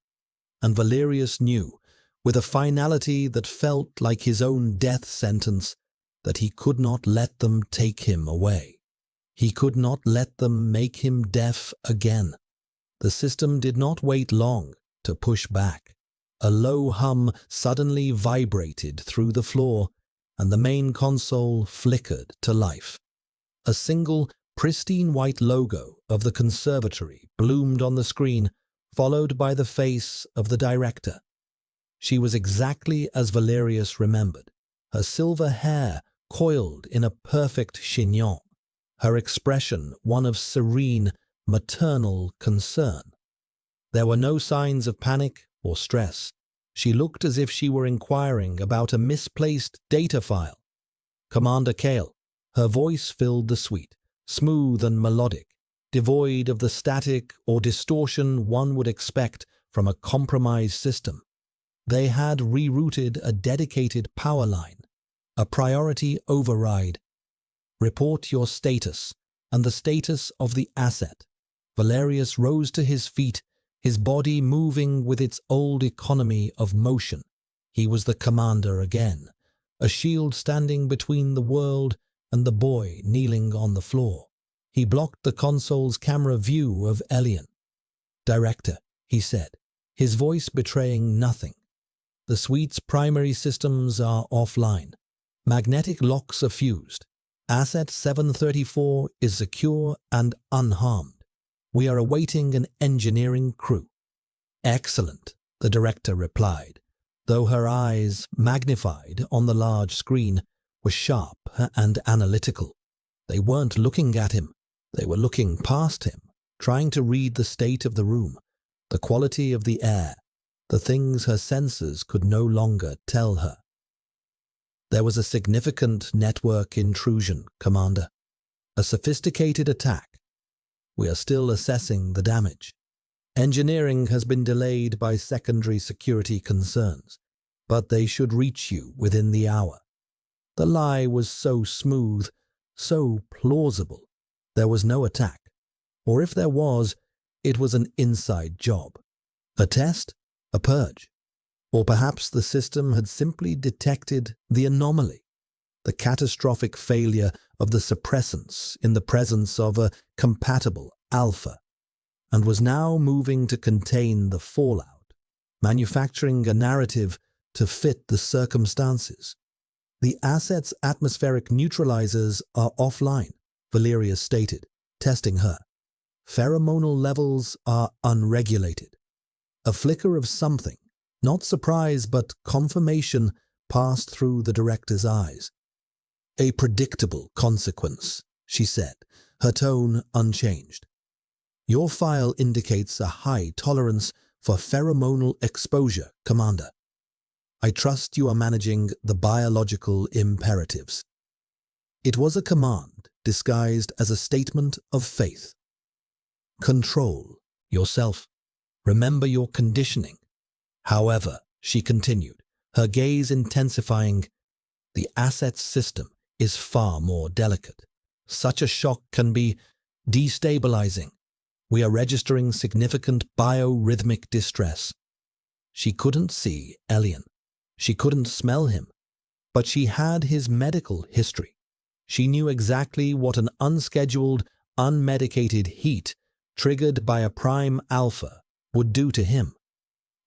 and Valerius knew, with a finality that felt like his own death sentence, that he could not let them take him away. He could not let them make him deaf again. The system did not wait long to push back. A low hum suddenly vibrated through the floor, and the main console flickered to life. A single, pristine white logo of the conservatory bloomed on the screen, followed by the face of the director. She was exactly as Valerius remembered, her silver hair coiled in a perfect chignon, her expression one of serene, maternal concern. There were no signs of panic or stress. She looked as if she were inquiring about a misplaced data file. Commander Kale, her voice filled the suite, smooth and melodic, devoid of the static or distortion one would expect from a compromised system. They had rerouted a dedicated power line, a priority override. Report your status and the status of the asset. Valerius rose to his feet, his body moving with its old economy of motion. He was the commander again, a shield standing between the world and the boy kneeling on the floor. He blocked the console's camera view of Elian. "Director," he said, his voice betraying nothing. "The suite's primary systems are offline. Magnetic locks are fused. Asset 734 is secure and unharmed. We are awaiting an engineering crew." "Excellent," the director replied, though her eyes, magnified on the large screen, were sharp and analytical. They weren't looking at him. They were looking past him, trying to read the state of the room, the quality of the air, the things her senses could no longer tell her. There was a significant network intrusion, Commander. A sophisticated attack. We are still assessing the damage. Engineering has been delayed by secondary security concerns, but they should reach you within the hour. The lie was so smooth, so plausible. There was no attack, or if there was, it was an inside job. A test? A purge? Or perhaps the system had simply detected the anomaly, the catastrophic failure of the suppressants in the presence of a compatible alpha, and was now moving to contain the fallout, manufacturing a narrative to fit the circumstances. The asset's atmospheric neutralizers are offline, Valeria stated, testing her. Pheromonal levels are unregulated. A flicker of something, not surprise but confirmation, passed through the director's eyes. A predictable consequence, she said, her tone unchanged. Your file indicates a high tolerance for pheromonal exposure, Commander. I trust you are managing the biological imperatives. It was a command disguised as a statement of faith. Control yourself. Remember your conditioning. However, she continued, her gaze intensifying, the asset's system is far more delicate. Such a shock can be destabilizing. We are registering significant biorhythmic distress. She couldn't see Elian. She couldn't smell him. But she had his medical history. She knew exactly what an unscheduled, unmedicated heat triggered by a prime alpha would do to him.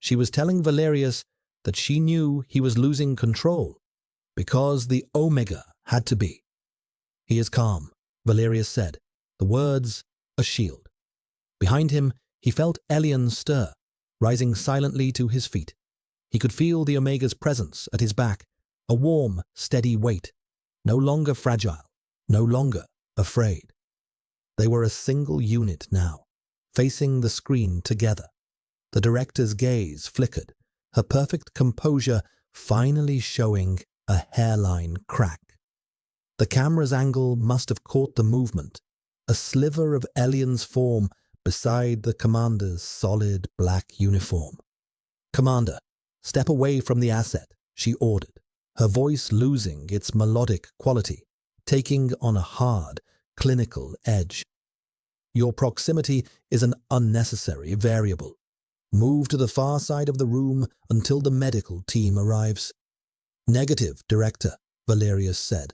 She was telling Valerius that she knew he was losing control because the Omega had to be. He is calm, Valerius said, the words a shield. Behind him, he felt Elian stir, rising silently to his feet. He could feel the Omega's presence at his back, a warm, steady weight, no longer fragile, no longer afraid. They were a single unit now, facing the screen together. The director's gaze flickered, her perfect composure finally showing a hairline crack. The camera's angle must have caught the movement, a sliver of Elian's form beside the commander's solid black uniform. Commander, step away from the asset, she ordered, her voice losing its melodic quality, taking on a hard, clinical edge. Your proximity is an unnecessary variable. Move to the far side of the room until the medical team arrives. Negative, Director, Valerius said.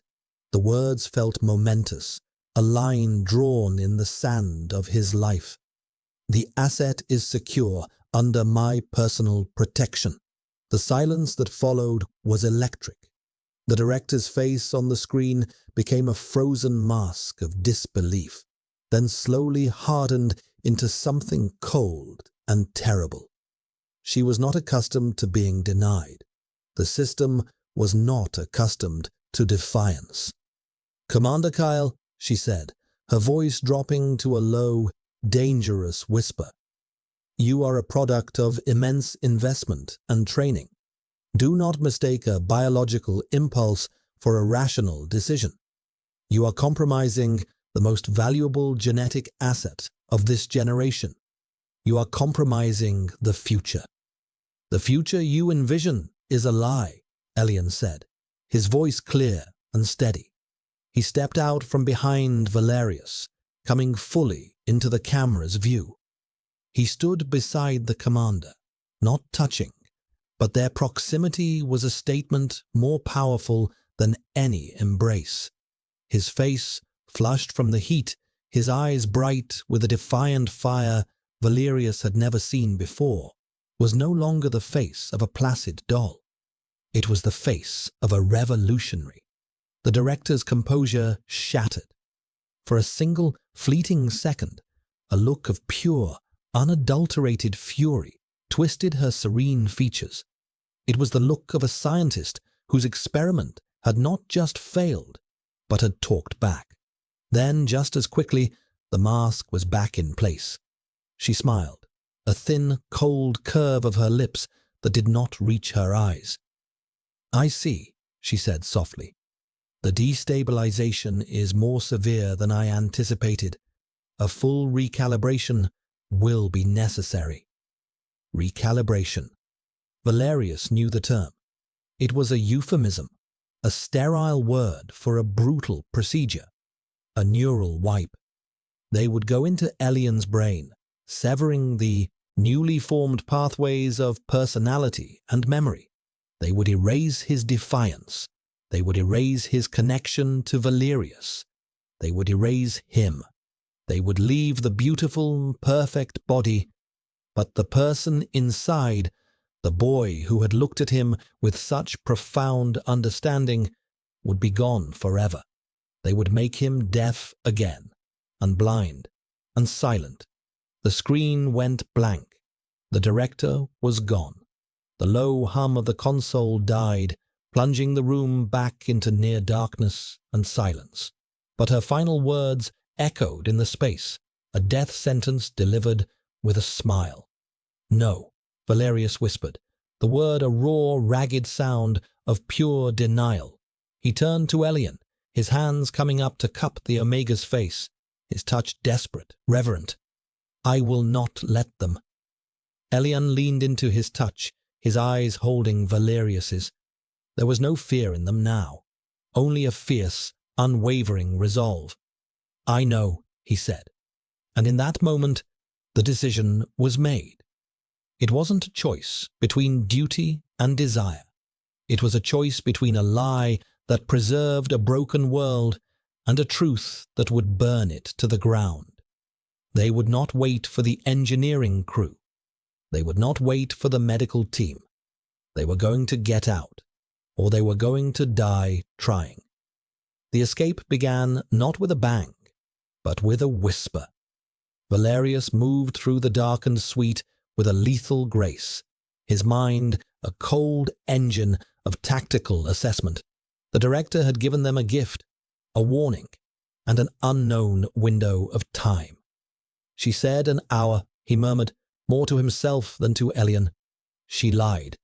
The words felt momentous, a line drawn in the sand of his life. The asset is secure under my personal protection. The silence that followed was electric. The director's face on the screen became a frozen mask of disbelief, then slowly hardened into something cold and terrible. She was not accustomed to being denied. The system was not accustomed to defiance. Commander Kyle, she said, her voice dropping to a low, dangerous whisper. You are a product of immense investment and training. Do not mistake a biological impulse for a rational decision. You are compromising the most valuable genetic asset of this generation. You are compromising the future. The future you envision is a lie, Elian said, his voice clear and steady. He stepped out from behind Valerius, coming fully into the camera's view. He stood beside the commander, not touching, but their proximity was a statement more powerful than any embrace. His face, flushed from the heat, his eyes bright with a defiant fire Valerius had never seen before, was no longer the face of a placid doll. It was the face of a revolutionary. The director's composure shattered. For a single, fleeting second, a look of pure, unadulterated fury twisted her serene features. It was the look of a scientist whose experiment had not just failed, but had talked back. Then, just as quickly, the mask was back in place. She smiled, a thin, cold curve of her lips that did not reach her eyes. I see, she said softly. The destabilization is more severe than I anticipated. A full recalibration will be necessary. Recalibration. Valerius knew the term. It was a euphemism, a sterile word for a brutal procedure, a neural wipe. They would go into Elian's brain, severing the newly formed pathways of personality and memory. They would erase his defiance. They would erase his connection to Valerius. They would erase him. They would leave the beautiful, perfect body, but the person inside, the boy who had looked at him with such profound understanding, would be gone forever. They would make him deaf again, and blind, and silent. The screen went blank. The director was gone. The low hum of the console died, plunging the room back into near darkness and silence. But her final words echoed in the space, a death sentence delivered with a smile. No, Valerius whispered, the word a raw, ragged sound of pure denial. He turned to Elian, his hands coming up to cup the Omega's face, his touch desperate, reverent. I will not let them. Elian leaned into his touch, his eyes holding Valerius's. There was no fear in them now, only a fierce, unwavering resolve. I know, he said, and in that moment the decision was made. It wasn't a choice between duty and desire. It was a choice between a lie that preserved a broken world and a truth that would burn it to the ground. They would not wait for the engineering crew. They would not wait for the medical team. They were going to get out, or they were going to die trying. The escape began not with a bang, but with a whisper. Valerius moved through the darkened suite with a lethal grace, his mind a cold engine of tactical assessment. The director had given them a gift, a warning, and an unknown window of time. She said an hour, he murmured, more to himself than to Elian. She lied.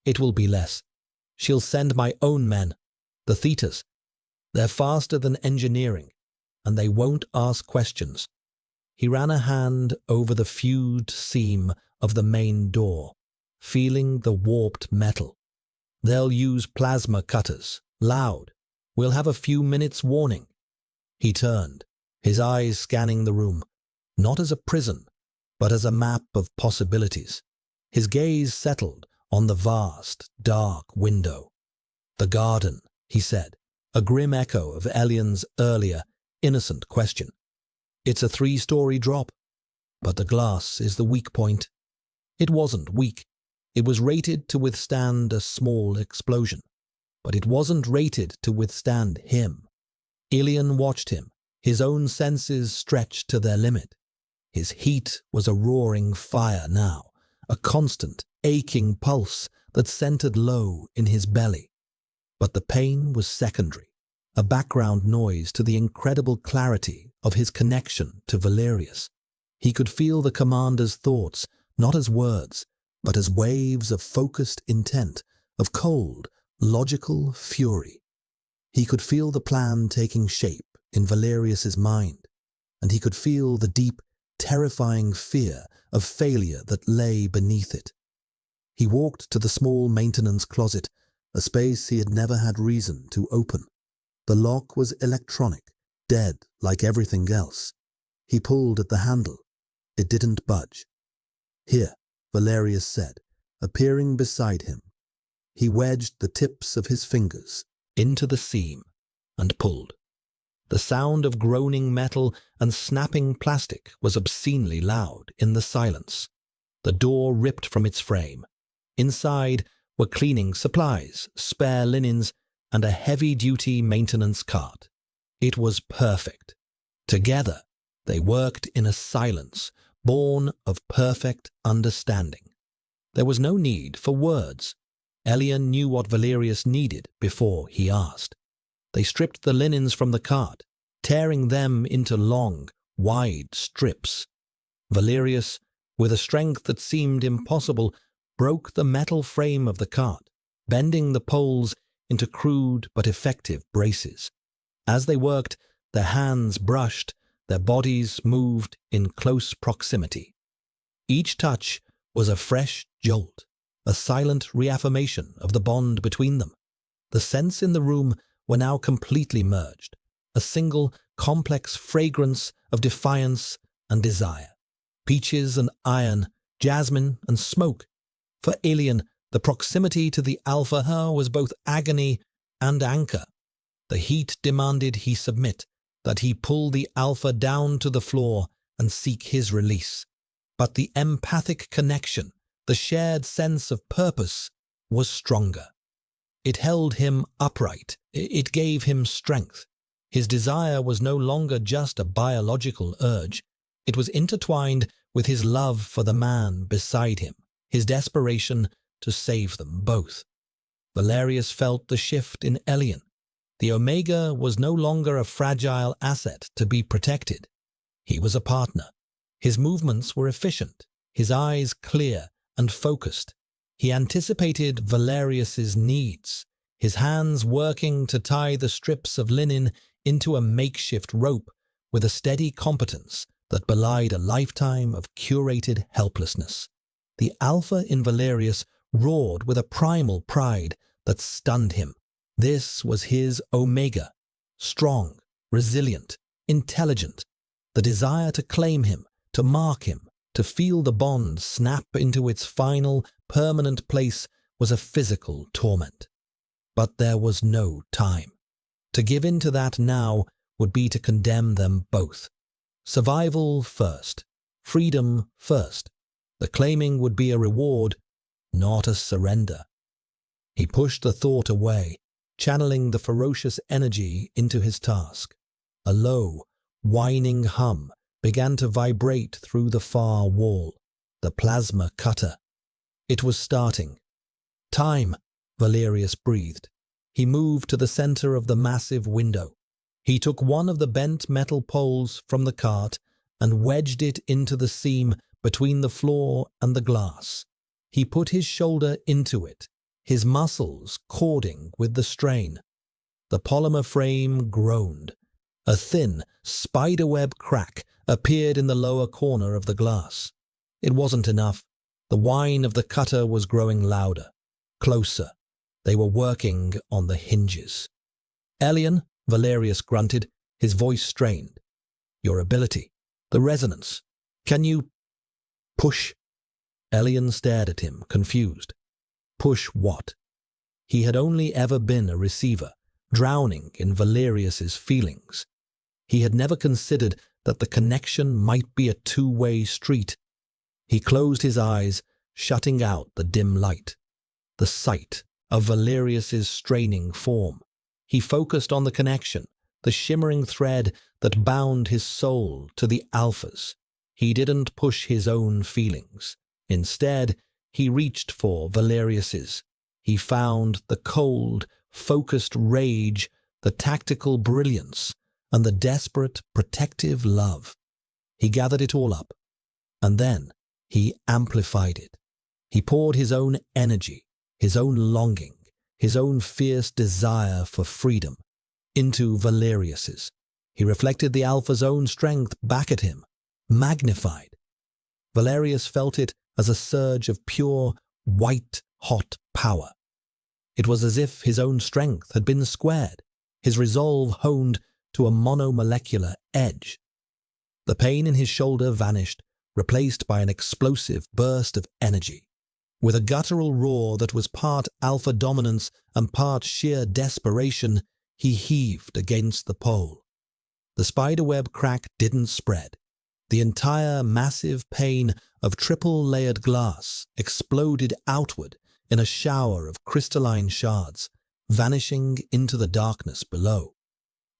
It will be less. She'll send my own men, the Thetas. They're faster than engineering, and they won't ask questions. He ran a hand over the fused seam of the main door, feeling the warped metal. They'll use plasma cutters, loud. We'll have a few minutes' warning. He turned, his eyes scanning the room, not as a prison, but as a map of possibilities. His gaze settled on the vast, dark window. The garden, he said, a grim echo of Elian's earlier, innocent question. It's a 3-story drop, but the glass is the weak point. It wasn't weak. It was rated to withstand a small explosion, but it wasn't rated to withstand him. Elian watched him, his own senses stretched to their limit. His heat was a roaring fire now, a constant, aching pulse that centered low in his belly. But the pain was secondary, a background noise to the incredible clarity of his connection to Valerius. He could feel the commander's thoughts, not as words, but as waves of focused intent, of cold, logical fury. He could feel the plan taking shape in Valerius's mind, and he could feel the deep, terrifying fear of failure that lay beneath it. He walked to the small maintenance closet, a space he had never had reason to open. The lock was electronic, dead like everything else. He pulled at the handle. It didn't budge. Here, Valerius said, appearing beside him. He wedged the tips of his fingers into the seam and pulled. The sound of groaning metal and snapping plastic was obscenely loud in the silence. The door ripped from its frame. Inside were cleaning supplies, spare linens, and a heavy-duty maintenance cart. It was perfect. Together, they worked in a silence born of perfect understanding. There was no need for words. Elian knew what Valerius needed before he asked. They stripped the linens from the cart, tearing them into long, wide strips. Valerius, with a strength that seemed impossible, broke the metal frame of the cart, bending the poles into crude but effective braces. As they worked, their hands brushed, their bodies moved in close proximity. Each touch was a fresh jolt, a silent reaffirmation of the bond between them. The scents in the room were now completely merged, a single complex fragrance of defiance and desire. Peaches and iron, jasmine and smoke. For Alien, the proximity to the alpha her was both agony and anchor. The heat demanded he submit, that he pull the alpha down to the floor and seek his release. But the empathic connection, the shared sense of purpose, was stronger. It held him upright. It gave him strength. His desire was no longer just a biological urge. It was intertwined with his love for the man beside him, his desperation to save them both. Valerius felt the shift in Elian. The Omega was no longer a fragile asset to be protected. He was a partner. His movements were efficient, his eyes clear and focused. He anticipated Valerius's needs, his hands working to tie the strips of linen into a makeshift rope with a steady competence that belied a lifetime of curated helplessness. The alpha in Valerius roared with a primal pride that stunned him. This was his Omega, strong, resilient, intelligent. The desire to claim him, to mark him, to feel the bond snap into its final, permanent place was a physical torment. But there was no time. To give in to that now would be to condemn them both. Survival first, freedom first. The claiming would be a reward, not a surrender. He pushed the thought away, channeling the ferocious energy into his task. A low, whining hum began to vibrate through the far wall, the plasma cutter. It was starting. Time, Valerius breathed. He moved to the center of the massive window. He took one of the bent metal poles from the cart and wedged it into the seam between the floor and the glass. He put his shoulder into it, his muscles cording with the strain. The polymer frame groaned. A thin, spiderweb crack appeared in the lower corner of the glass. It wasn't enough. The whine of the cutter was growing louder, closer. They were working on the hinges. Elian, Valerius grunted, his voice strained. Your ability, the resonance. Can you push? Elian stared at him, confused. Push what? He had only ever been a receiver, drowning in Valerius's feelings. He had never considered that the connection might be a two-way street. He closed his eyes, shutting out the dim light, the sight of Valerius's straining form. He focused on the connection, the shimmering thread that bound his soul to the alphas. He didn't push his own feelings. Instead, he reached for Valerius's. He found the cold, focused rage, the tactical brilliance, and the desperate, protective love. He gathered it all up, and then he amplified it. He poured his own energy, his own longing, his own fierce desire for freedom into Valerius's. He reflected the alpha's own strength back at him, magnified. Valerius felt it as a surge of pure, white-hot power. It was as if his own strength had been squared, his resolve honed to a monomolecular edge. The pain in his shoulder vanished, replaced by an explosive burst of energy. With a guttural roar that was part alpha dominance and part sheer desperation, he heaved against the pole. The spiderweb crack didn't spread. The entire massive pane of triple-layered glass exploded outward in a shower of crystalline shards, vanishing into the darkness below.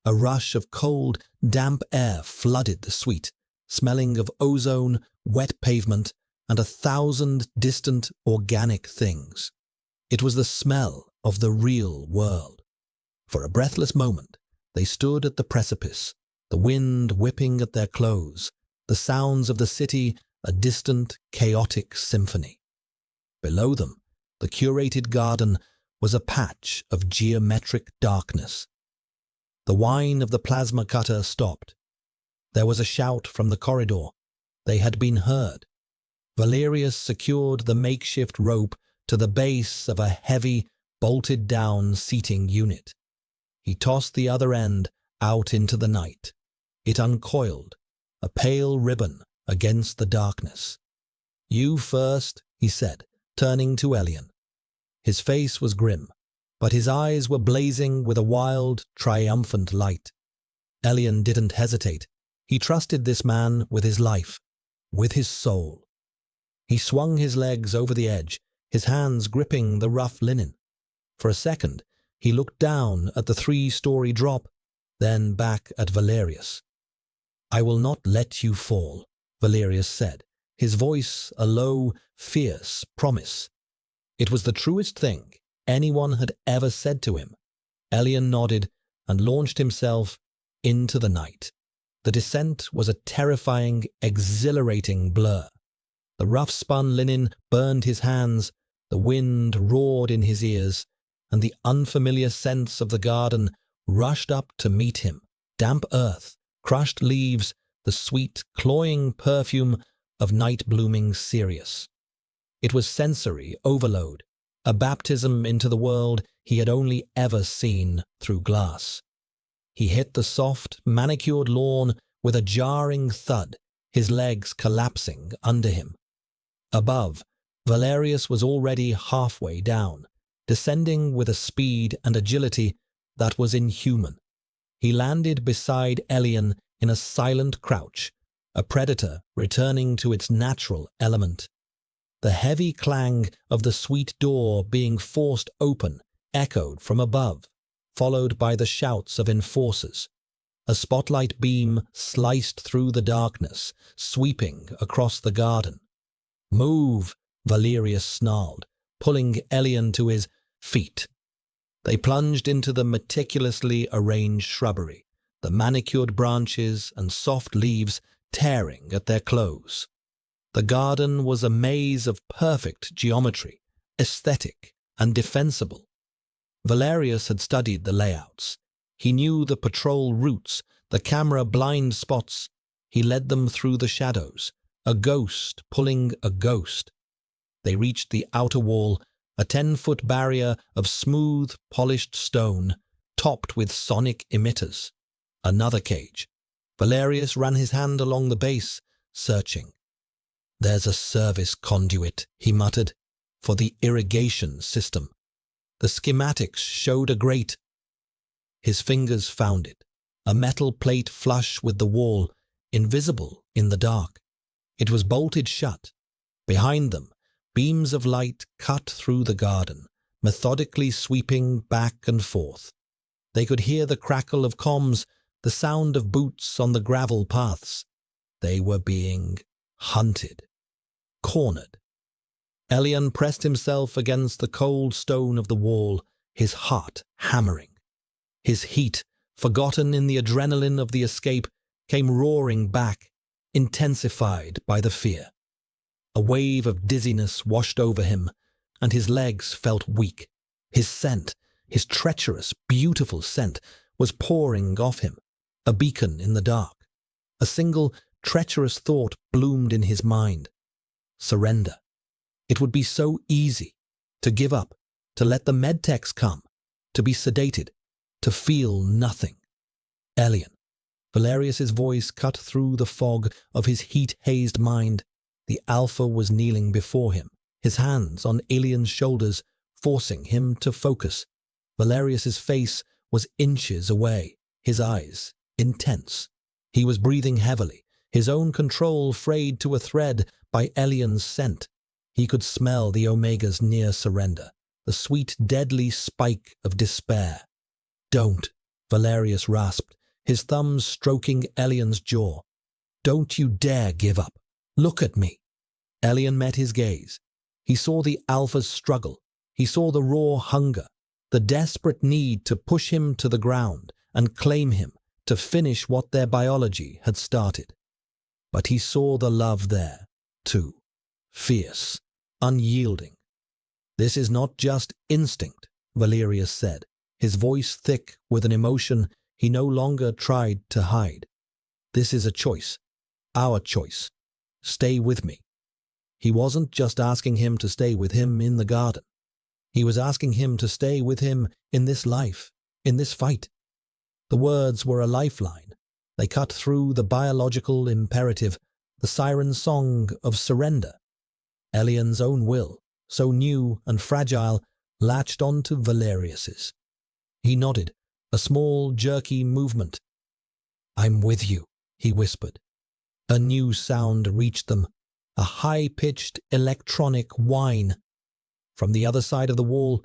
A rush of cold, damp air flooded the suite, smelling of ozone, wet pavement, and 1,000 distant organic things. It was the smell of the real world. For a breathless moment, they stood at the precipice, the wind whipping at their clothes, the sounds of the city a distant, chaotic symphony. Below them, the curated garden was a patch of geometric darkness. The whine of the plasma cutter stopped. There was a shout from the corridor. They had been heard. Valerius secured the makeshift rope to the base of a heavy, bolted-down seating unit. He tossed the other end out into the night. It uncoiled, a pale ribbon against the darkness. "You first," he said, turning to Elian. His face was grim, but his eyes were blazing with a wild, triumphant light. Elian didn't hesitate. He trusted this man with his life, with his soul. He swung his legs over the edge, his hands gripping the rough linen. For a second, he looked down at the 3-story drop, then back at Valerius. "I will not let you fall," Valerius said, his voice a low, fierce promise. It was the truest thing anyone had ever said to him. Elian nodded and launched himself into the night. The descent was a terrifying, exhilarating blur. The rough-spun linen burned his hands, the wind roared in his ears, and the unfamiliar scents of the garden rushed up to meet him. Damp earth, crushed leaves, the sweet, cloying perfume of night-blooming cereus. It was sensory overload, a baptism into the world he had only ever seen through glass. He hit the soft, manicured lawn with a jarring thud, his legs collapsing under him. Above, Valerius was already halfway down, descending with a speed and agility that was inhuman. He landed beside Elian in a silent crouch, a predator returning to its natural element. The heavy clang of the suite door being forced open echoed from above, followed by the shouts of enforcers. A spotlight beam sliced through the darkness, sweeping across the garden. "Move," Valerius snarled, pulling Elian to his feet. They plunged into the meticulously arranged shrubbery, the manicured branches and soft leaves tearing at their clothes. The garden was a maze of perfect geometry, aesthetic and defensible. Valerius had studied the layouts. He knew the patrol routes, the camera blind spots. He led them through the shadows, a ghost pulling a ghost. They reached the outer wall, a 10-foot barrier of smooth, polished stone, topped with sonic emitters. Another cage. Valerius ran his hand along the base, searching. "There's a service conduit," he muttered, "for the irrigation system. The schematics showed a grate." His fingers found it, a metal plate flush with the wall, invisible in the dark. It was bolted shut. Behind them, beams of light cut through the garden, methodically sweeping back and forth. They could hear the crackle of comms, the sound of boots on the gravel paths. They were being hunted, cornered. Elian pressed himself against the cold stone of the wall, his heart hammering. His heat, forgotten in the adrenaline of the escape, came roaring back, intensified by the fear. A wave of dizziness washed over him, and his legs felt weak. His scent, his treacherous, beautiful scent, was pouring off him, a beacon in the dark. A single, treacherous thought bloomed in his mind. Surrender. It would be so easy to give up, to let the medtechs come, to be sedated, to feel nothing. Elian. Valerius's voice cut through the fog of his heat-hazed mind. The Alpha was kneeling before him, his hands on Elian's shoulders, forcing him to focus. Valerius's face was inches away, his eyes intense. He was breathing heavily, his own control frayed to a thread by Elian's scent. He could smell the Omega's near surrender, the sweet, deadly spike of despair. "Don't," Valerius rasped, his thumbs stroking Elian's jaw. "Don't you dare give up. Look at me." Elian met his gaze. He saw the Alpha's struggle. He saw the raw hunger, the desperate need to push him to the ground and claim him, to finish what their biology had started. But he saw the love there, too, fierce, unyielding. "This is not just instinct," Valerius said, his voice thick with an emotion he no longer tried to hide. This is a choice. Our choice. Stay with me. He wasn't just asking him to stay with him in the garden. He was asking him to stay with him in this life, in this fight. The words were a lifeline. They cut through the biological imperative, the siren song of surrender. Elian's own will, so new and fragile, latched onto Valerius's. He nodded, a small, jerky movement. "I'm with you," he whispered. A new sound reached them, a high-pitched electronic whine. From the other side of the wall,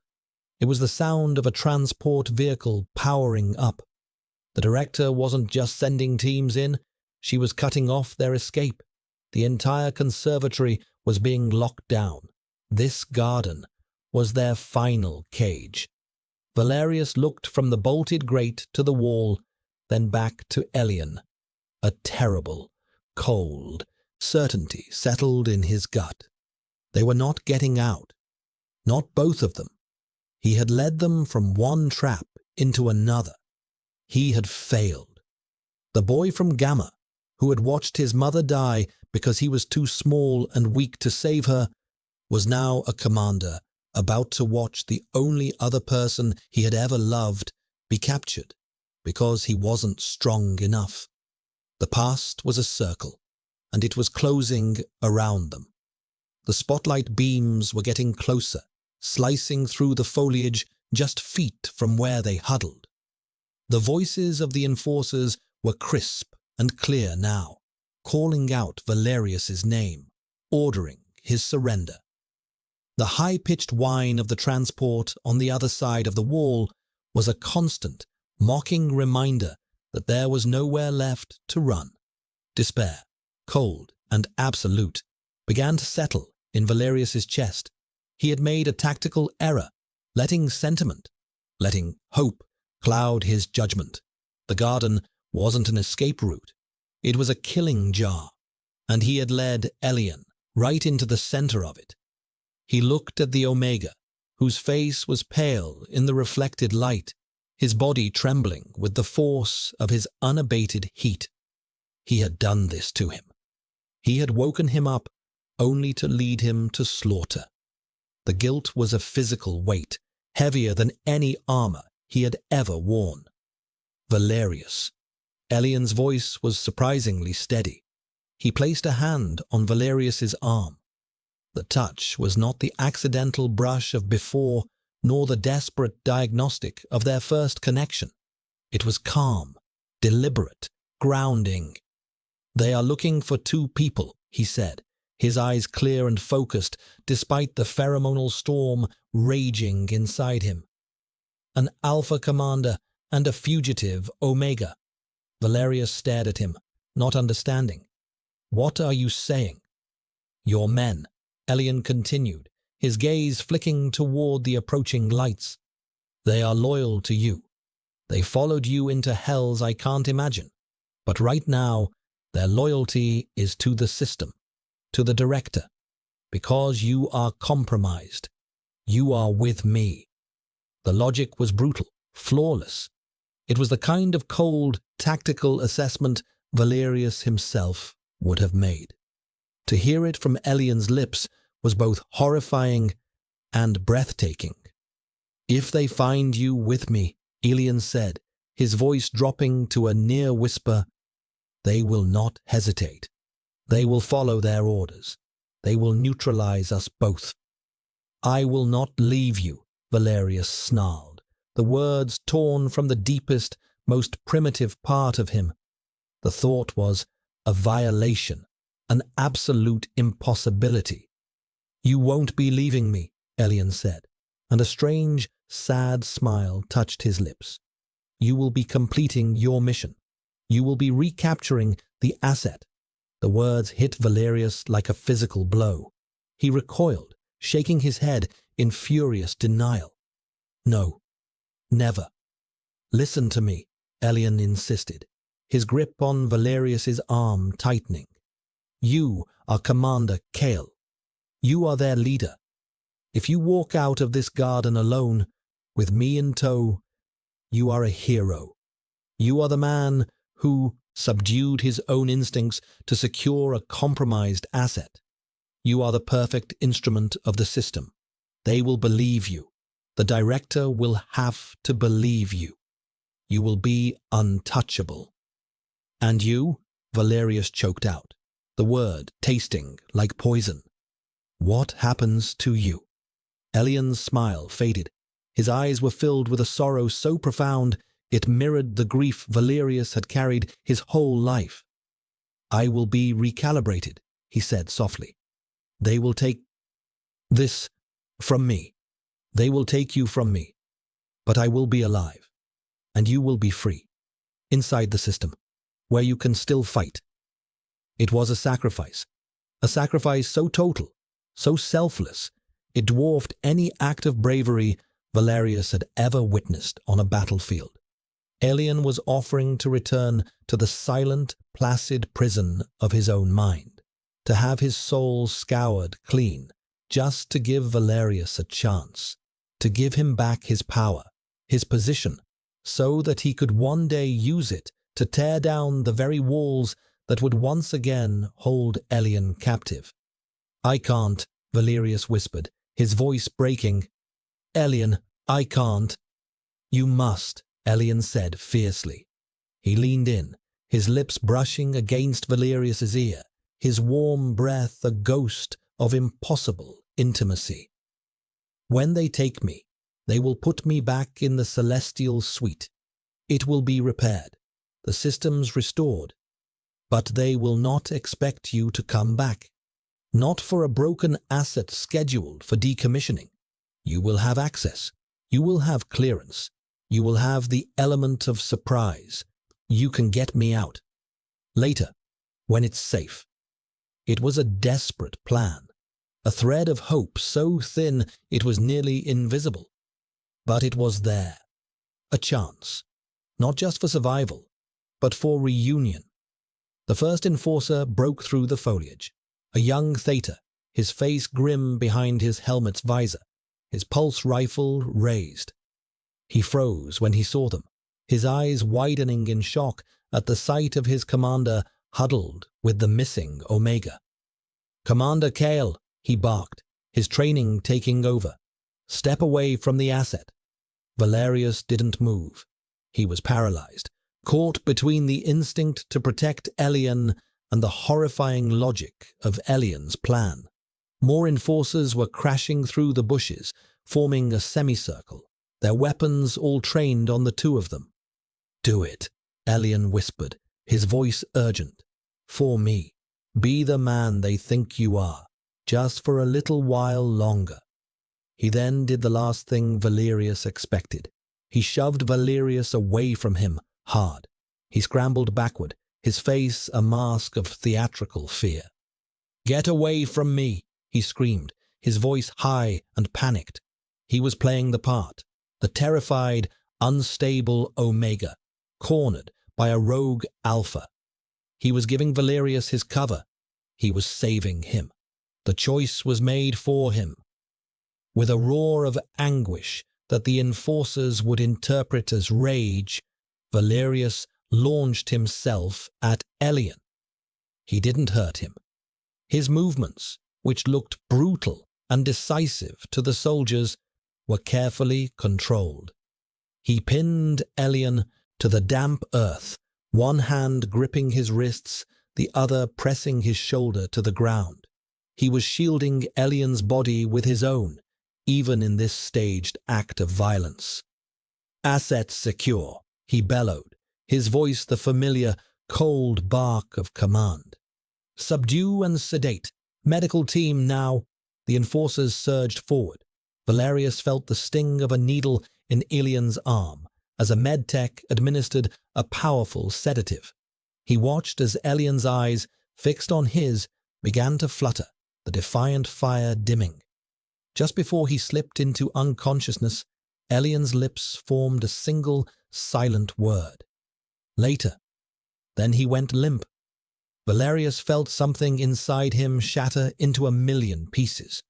it was the sound of a transport vehicle powering up. The director wasn't just sending teams in, she was cutting off their escape. The entire conservatory was being locked down. This garden was their final cage. Valerius looked from the bolted grate to the wall, then back to Elian. A terrible, cold certainty settled in his gut. They were not getting out. Not both of them. He had led them from one trap into another. He had failed. The boy from Gamma, who had watched his mother die because he was too small and weak to save her, was now a commander about to watch the only other person he had ever loved be captured because he wasn't strong enough. The past was a circle, and it was closing around them. The spotlight beams were getting closer, slicing through the foliage just feet from where they huddled. The voices of the enforcers were crisp and clear now, calling out Valerius's name, ordering his surrender. The high-pitched whine of the transport on the other side of the wall was a constant, mocking reminder that there was nowhere left to run. Despair, cold and absolute, began to settle in Valerius's chest. He had made a tactical error, letting sentiment, letting hope cloud his judgment. The garden wasn't an escape route. It was a killing jar, and he had led Elian right into the center of it. He looked at the Omega, whose face was pale in the reflected light, his body trembling with the force of his unabated heat. He had done this to him. He had woken him up only to lead him to slaughter. The guilt was a physical weight, heavier than any armor he had ever worn. Valerius. Elian's voice was surprisingly steady. He placed a hand on Valerius's arm. The touch was not the accidental brush of before, nor the desperate diagnostic of their first connection. It was calm, deliberate, grounding. "They are looking for two people," he said, his eyes clear and focused despite the pheromonal storm raging inside him. "An alpha commander and a fugitive Omega." Valerius stared at him, not understanding. "What are you saying?" "Your men," Elian continued, his gaze flicking toward the approaching lights. "They are loyal to you. They followed you into hells I can't imagine. But right now, their loyalty is to the system, to the director. Because you are compromised. You are with me." The logic was brutal, flawless. It was the kind of cold, tactical assessment Valerius himself would have made. To hear it from Elian's lips was both horrifying and breathtaking. "If they find you with me," Elian said, his voice dropping to a near whisper, "they will not hesitate. They will follow their orders. They will neutralize us both." "I will not leave you," Valerius snarled, the words torn from the deepest, most primitive part of him. The thought was a violation, an absolute impossibility. "You won't be leaving me," Elian said, and a strange, sad smile touched his lips. "You will be completing your mission. You will be recapturing the asset." The words hit Valerius like a physical blow. He recoiled, shaking his head in furious denial. "No, never." "Listen to me," Elian insisted, his grip on Valerius's arm tightening. "You are Commander Kale. You are their leader. If you walk out of this garden alone, With me in tow, you are a hero. You are the man who subdued his own instincts to secure a compromised asset. You are the perfect instrument of the system. They will believe you. The director will have to believe you. You will be untouchable. And you? Valerius choked out, the word tasting like poison. What happens to you? Elian's smile faded. His eyes were filled with a sorrow so profound it mirrored the grief Valerius had carried his whole life. I will be recalibrated, he said softly. They will take this from me. They will take you from me. But I will be alive, and you will be free, inside the system, where you can still fight. It was a sacrifice so total, so selfless, it dwarfed any act of bravery Valerius had ever witnessed on a battlefield. Elian was offering to return to the silent, placid prison of his own mind, to have his soul scoured clean, just to give Valerius a chance, to give him back his power, his position, so that he could one day use it to tear down the very walls that would once again hold Elian captive. I can't, Valerius whispered, his voice breaking. Elian, I can't. You must, Elian said fiercely. He leaned in, his lips brushing against Valerius's ear, his warm breath a ghost of impossible intimacy. When they take me, they will put me back in the celestial suite. It will be repaired, the systems restored. But they will not expect you to come back. Not for a broken asset scheduled for decommissioning. You will have access. You will have clearance. You will have the element of surprise. You can get me out. Later, when it's safe. It was a desperate plan. A thread of hope so thin it was nearly invisible. But it was there. A chance. Not just for survival, but for reunion. The first enforcer broke through the foliage. A young Theta, his face grim behind his helmet's visor, his pulse rifle raised. He froze when he saw them, his eyes widening in shock at the sight of his commander huddled with the missing Omega. Commander Kale, he barked, his training taking over. Step away from the asset. Valerius didn't move. He was paralyzed, caught between the instinct to protect Elian and the horrifying logic of Elian's plan. More enforcers were crashing through the bushes, forming a semicircle, their weapons all trained on the two of them. Do it, Elian whispered, his voice urgent. For me. Be the man they think you are, just for a little while longer. He then did the last thing Valerius expected. He shoved Valerius away from him, hard. He scrambled backward, his face a mask of theatrical fear. Get away from me, he screamed, his voice high and panicked. He was playing the part, the terrified, unstable Omega, cornered by a rogue alpha. He was giving Valerius his cover. He was saving him. The choice was made for him. With a roar of anguish that the enforcers would interpret as rage, Valerius launched himself at Elian. He didn't hurt him. His movements, which looked brutal and decisive to the soldiers, were carefully controlled. He pinned Elian to the damp earth, one hand gripping his wrists, the other pressing his shoulder to the ground. He was shielding Elian's body with his own, even in this staged act of violence. Assets secure, he bellowed, his voice the familiar, cold bark of command. Subdue and sedate. Medical team now. The enforcers surged forward. Valerius felt the sting of a needle in Elian's arm as a medtech administered a powerful sedative. He watched as Elian's eyes, fixed on his, began to flutter, the defiant fire dimming. Just before he slipped into unconsciousness, Elian's lips formed a single, silent word. Later. Then he went limp. Valerius felt something inside him shatter into a million pieces.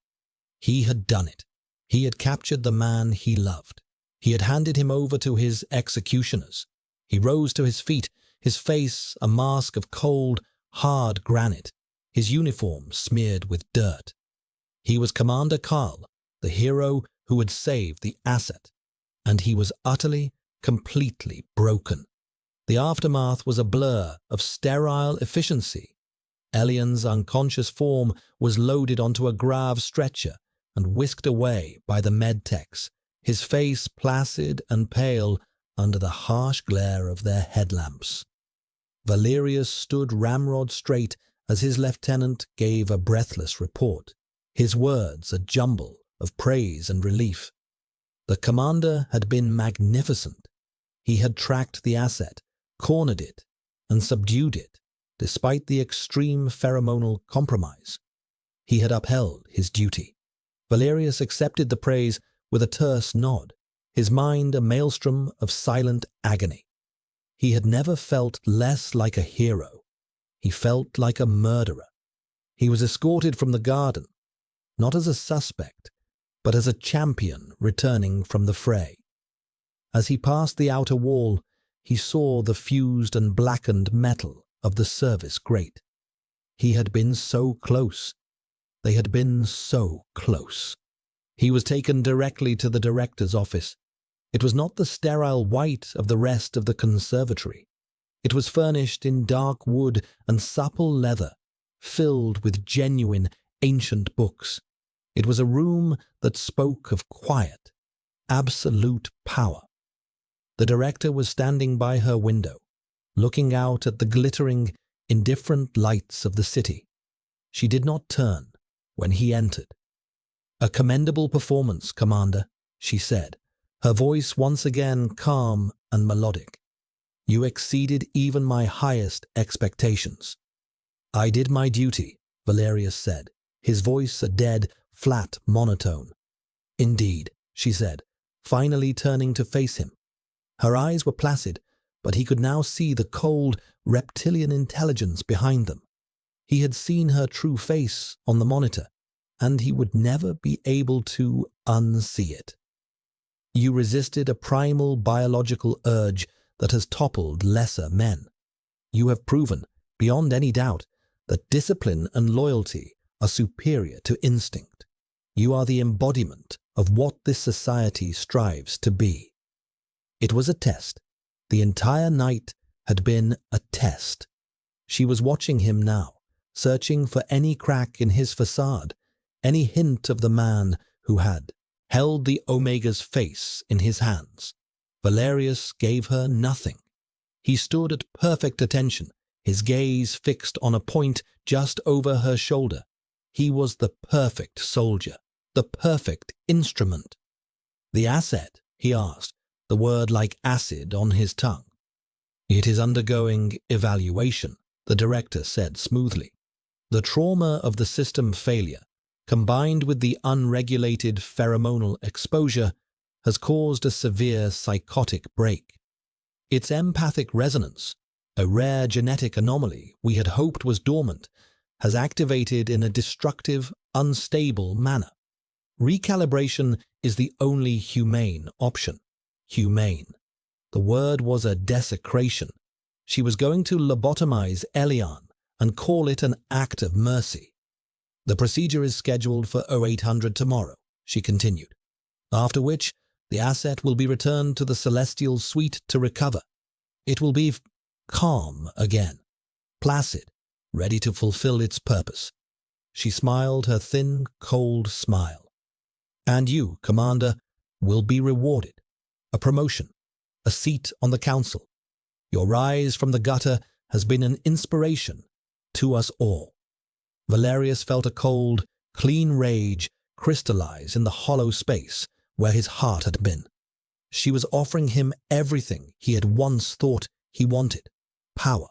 He had done it. He had captured the man he loved. He had handed him over to his executioners. He rose to his feet, his face a mask of cold, hard granite, his uniform smeared with dirt. He was Commander Carl, the hero who had saved the asset, and he was utterly, completely broken. The aftermath was a blur of sterile efficiency. Elian's unconscious form was loaded onto a grav stretcher and whisked away by the medtechs, his face placid and pale under the harsh glare of their headlamps. Valerius stood ramrod straight as his lieutenant gave a breathless report, his words a jumble of praise and relief. The commander had been magnificent. He had tracked the asset, cornered it, and subdued it, despite the extreme pheromonal compromise. He had upheld his duty. Valerius accepted the praise with a terse nod, his mind a maelstrom of silent agony. He had never felt less like a hero. He felt like a murderer. He was escorted from the garden, not as a suspect, but as a champion returning from the fray. As he passed the outer wall, he saw the fused and blackened metal of the service grate. He had been so close. They had been so close. He was taken directly to the director's office. It was not the sterile white of the rest of the conservatory. It was furnished in dark wood and supple leather, filled with genuine ancient books. It was a room that spoke of quiet, absolute power. The director was standing by her window, looking out at the glittering, indifferent lights of the city. She did not turn when he entered. "A commendable performance, Commander," she said, her voice once again calm and melodic. "You exceeded even my highest expectations." "I did my duty," Valerius said, his voice a dead, flat monotone. "Indeed," she said, finally turning to face him. Her eyes were placid, but he could now see the cold, reptilian intelligence behind them. He had seen her true face on the monitor, and he would never be able to unsee it. "You resisted a primal biological urge that has toppled lesser men. You have proven, beyond any doubt, that discipline and loyalty are superior to instinct. You are the embodiment of what this society strives to be." It was a test. The entire night had been a test. She was watching him now, searching for any crack in his facade, any hint of the man who had held the Omega's face in his hands. Valerius gave her nothing. He stood at perfect attention, his gaze fixed on a point just over her shoulder. He was the perfect soldier, the perfect instrument. "The asset?" he asked, the word like acid on his tongue. "It is undergoing evaluation," the director said smoothly. "The trauma of the system failure, combined with the unregulated pheromonal exposure, has caused a severe psychotic break. Its empathic resonance, a rare genetic anomaly we had hoped was dormant, has activated in a destructive, unstable manner. Recalibration is the only humane option." Humane. The word was a desecration. She was going to lobotomize Elian and call it an act of mercy. "The procedure is scheduled for 0800 tomorrow," she continued, "after which the asset will be returned to the celestial suite to recover. It will be calm again, placid, ready to fulfill its purpose." She smiled her thin, cold smile. "And you, Commander, will be rewarded. A promotion, a seat on the council. Your rise from the gutter has been an inspiration to us all." Valerius felt a cold, clean rage crystallize in the hollow space where his heart had been. She was offering him everything he had once thought he wanted: power,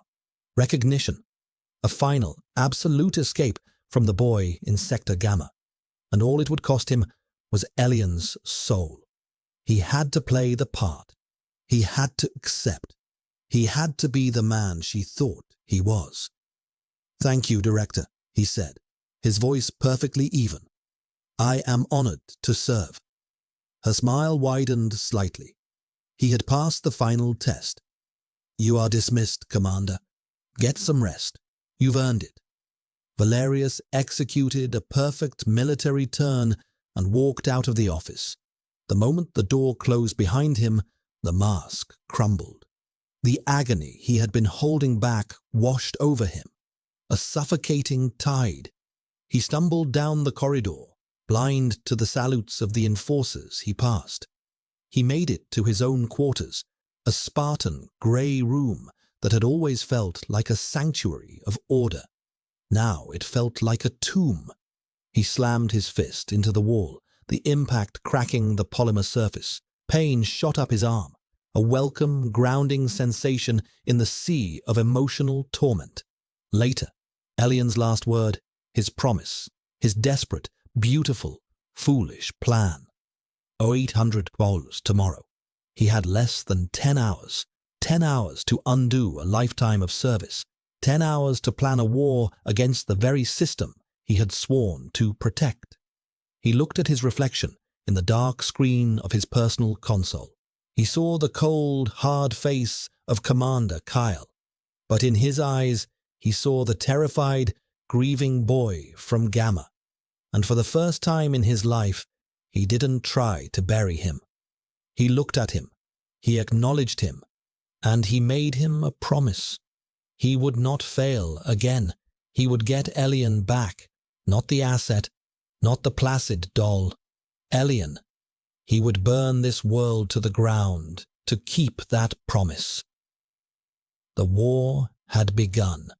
recognition, a final, absolute escape from the boy in Sector Gamma. And all it would cost him was Elian's soul. He had to play the part. He had to accept. He had to be the man she thought he was. "Thank you, Director," he said, his voice perfectly even. "I am honored to serve." Her smile widened slightly. He had passed the final test. "You are dismissed, Commander. Get some rest. You've earned it." Valerius executed a perfect military turn and walked out of the office. The moment the door closed behind him, the mask crumbled. The agony he had been holding back washed over him, a suffocating tide. He stumbled down the corridor, blind to the salutes of the enforcers he passed. He made it to his own quarters, a Spartan grey room that had always felt like a sanctuary of order. Now it felt like a tomb. He slammed his fist into the wall, the impact cracking the polymer surface. Pain shot up his arm, a welcome, grounding sensation in the sea of emotional torment. Later, Elian's last word, his promise, his desperate, beautiful, foolish plan. $800 tomorrow. He had less than 10 hours. 10 hours to undo a lifetime of service. 10 hours to plan a war against the very system he had sworn to protect. He looked at his reflection in the dark screen of his personal console. He saw the cold, hard face of Commander Kyle, but in his eyes he saw the terrified, grieving boy from Gamma. And for the first time in his life, he didn't try to bury him. He looked at him, he acknowledged him, and he made him a promise. He would not fail again. He would get Elian back, not the asset, not the placid doll. Elian. He would burn this world to the ground to keep that promise. The war had begun.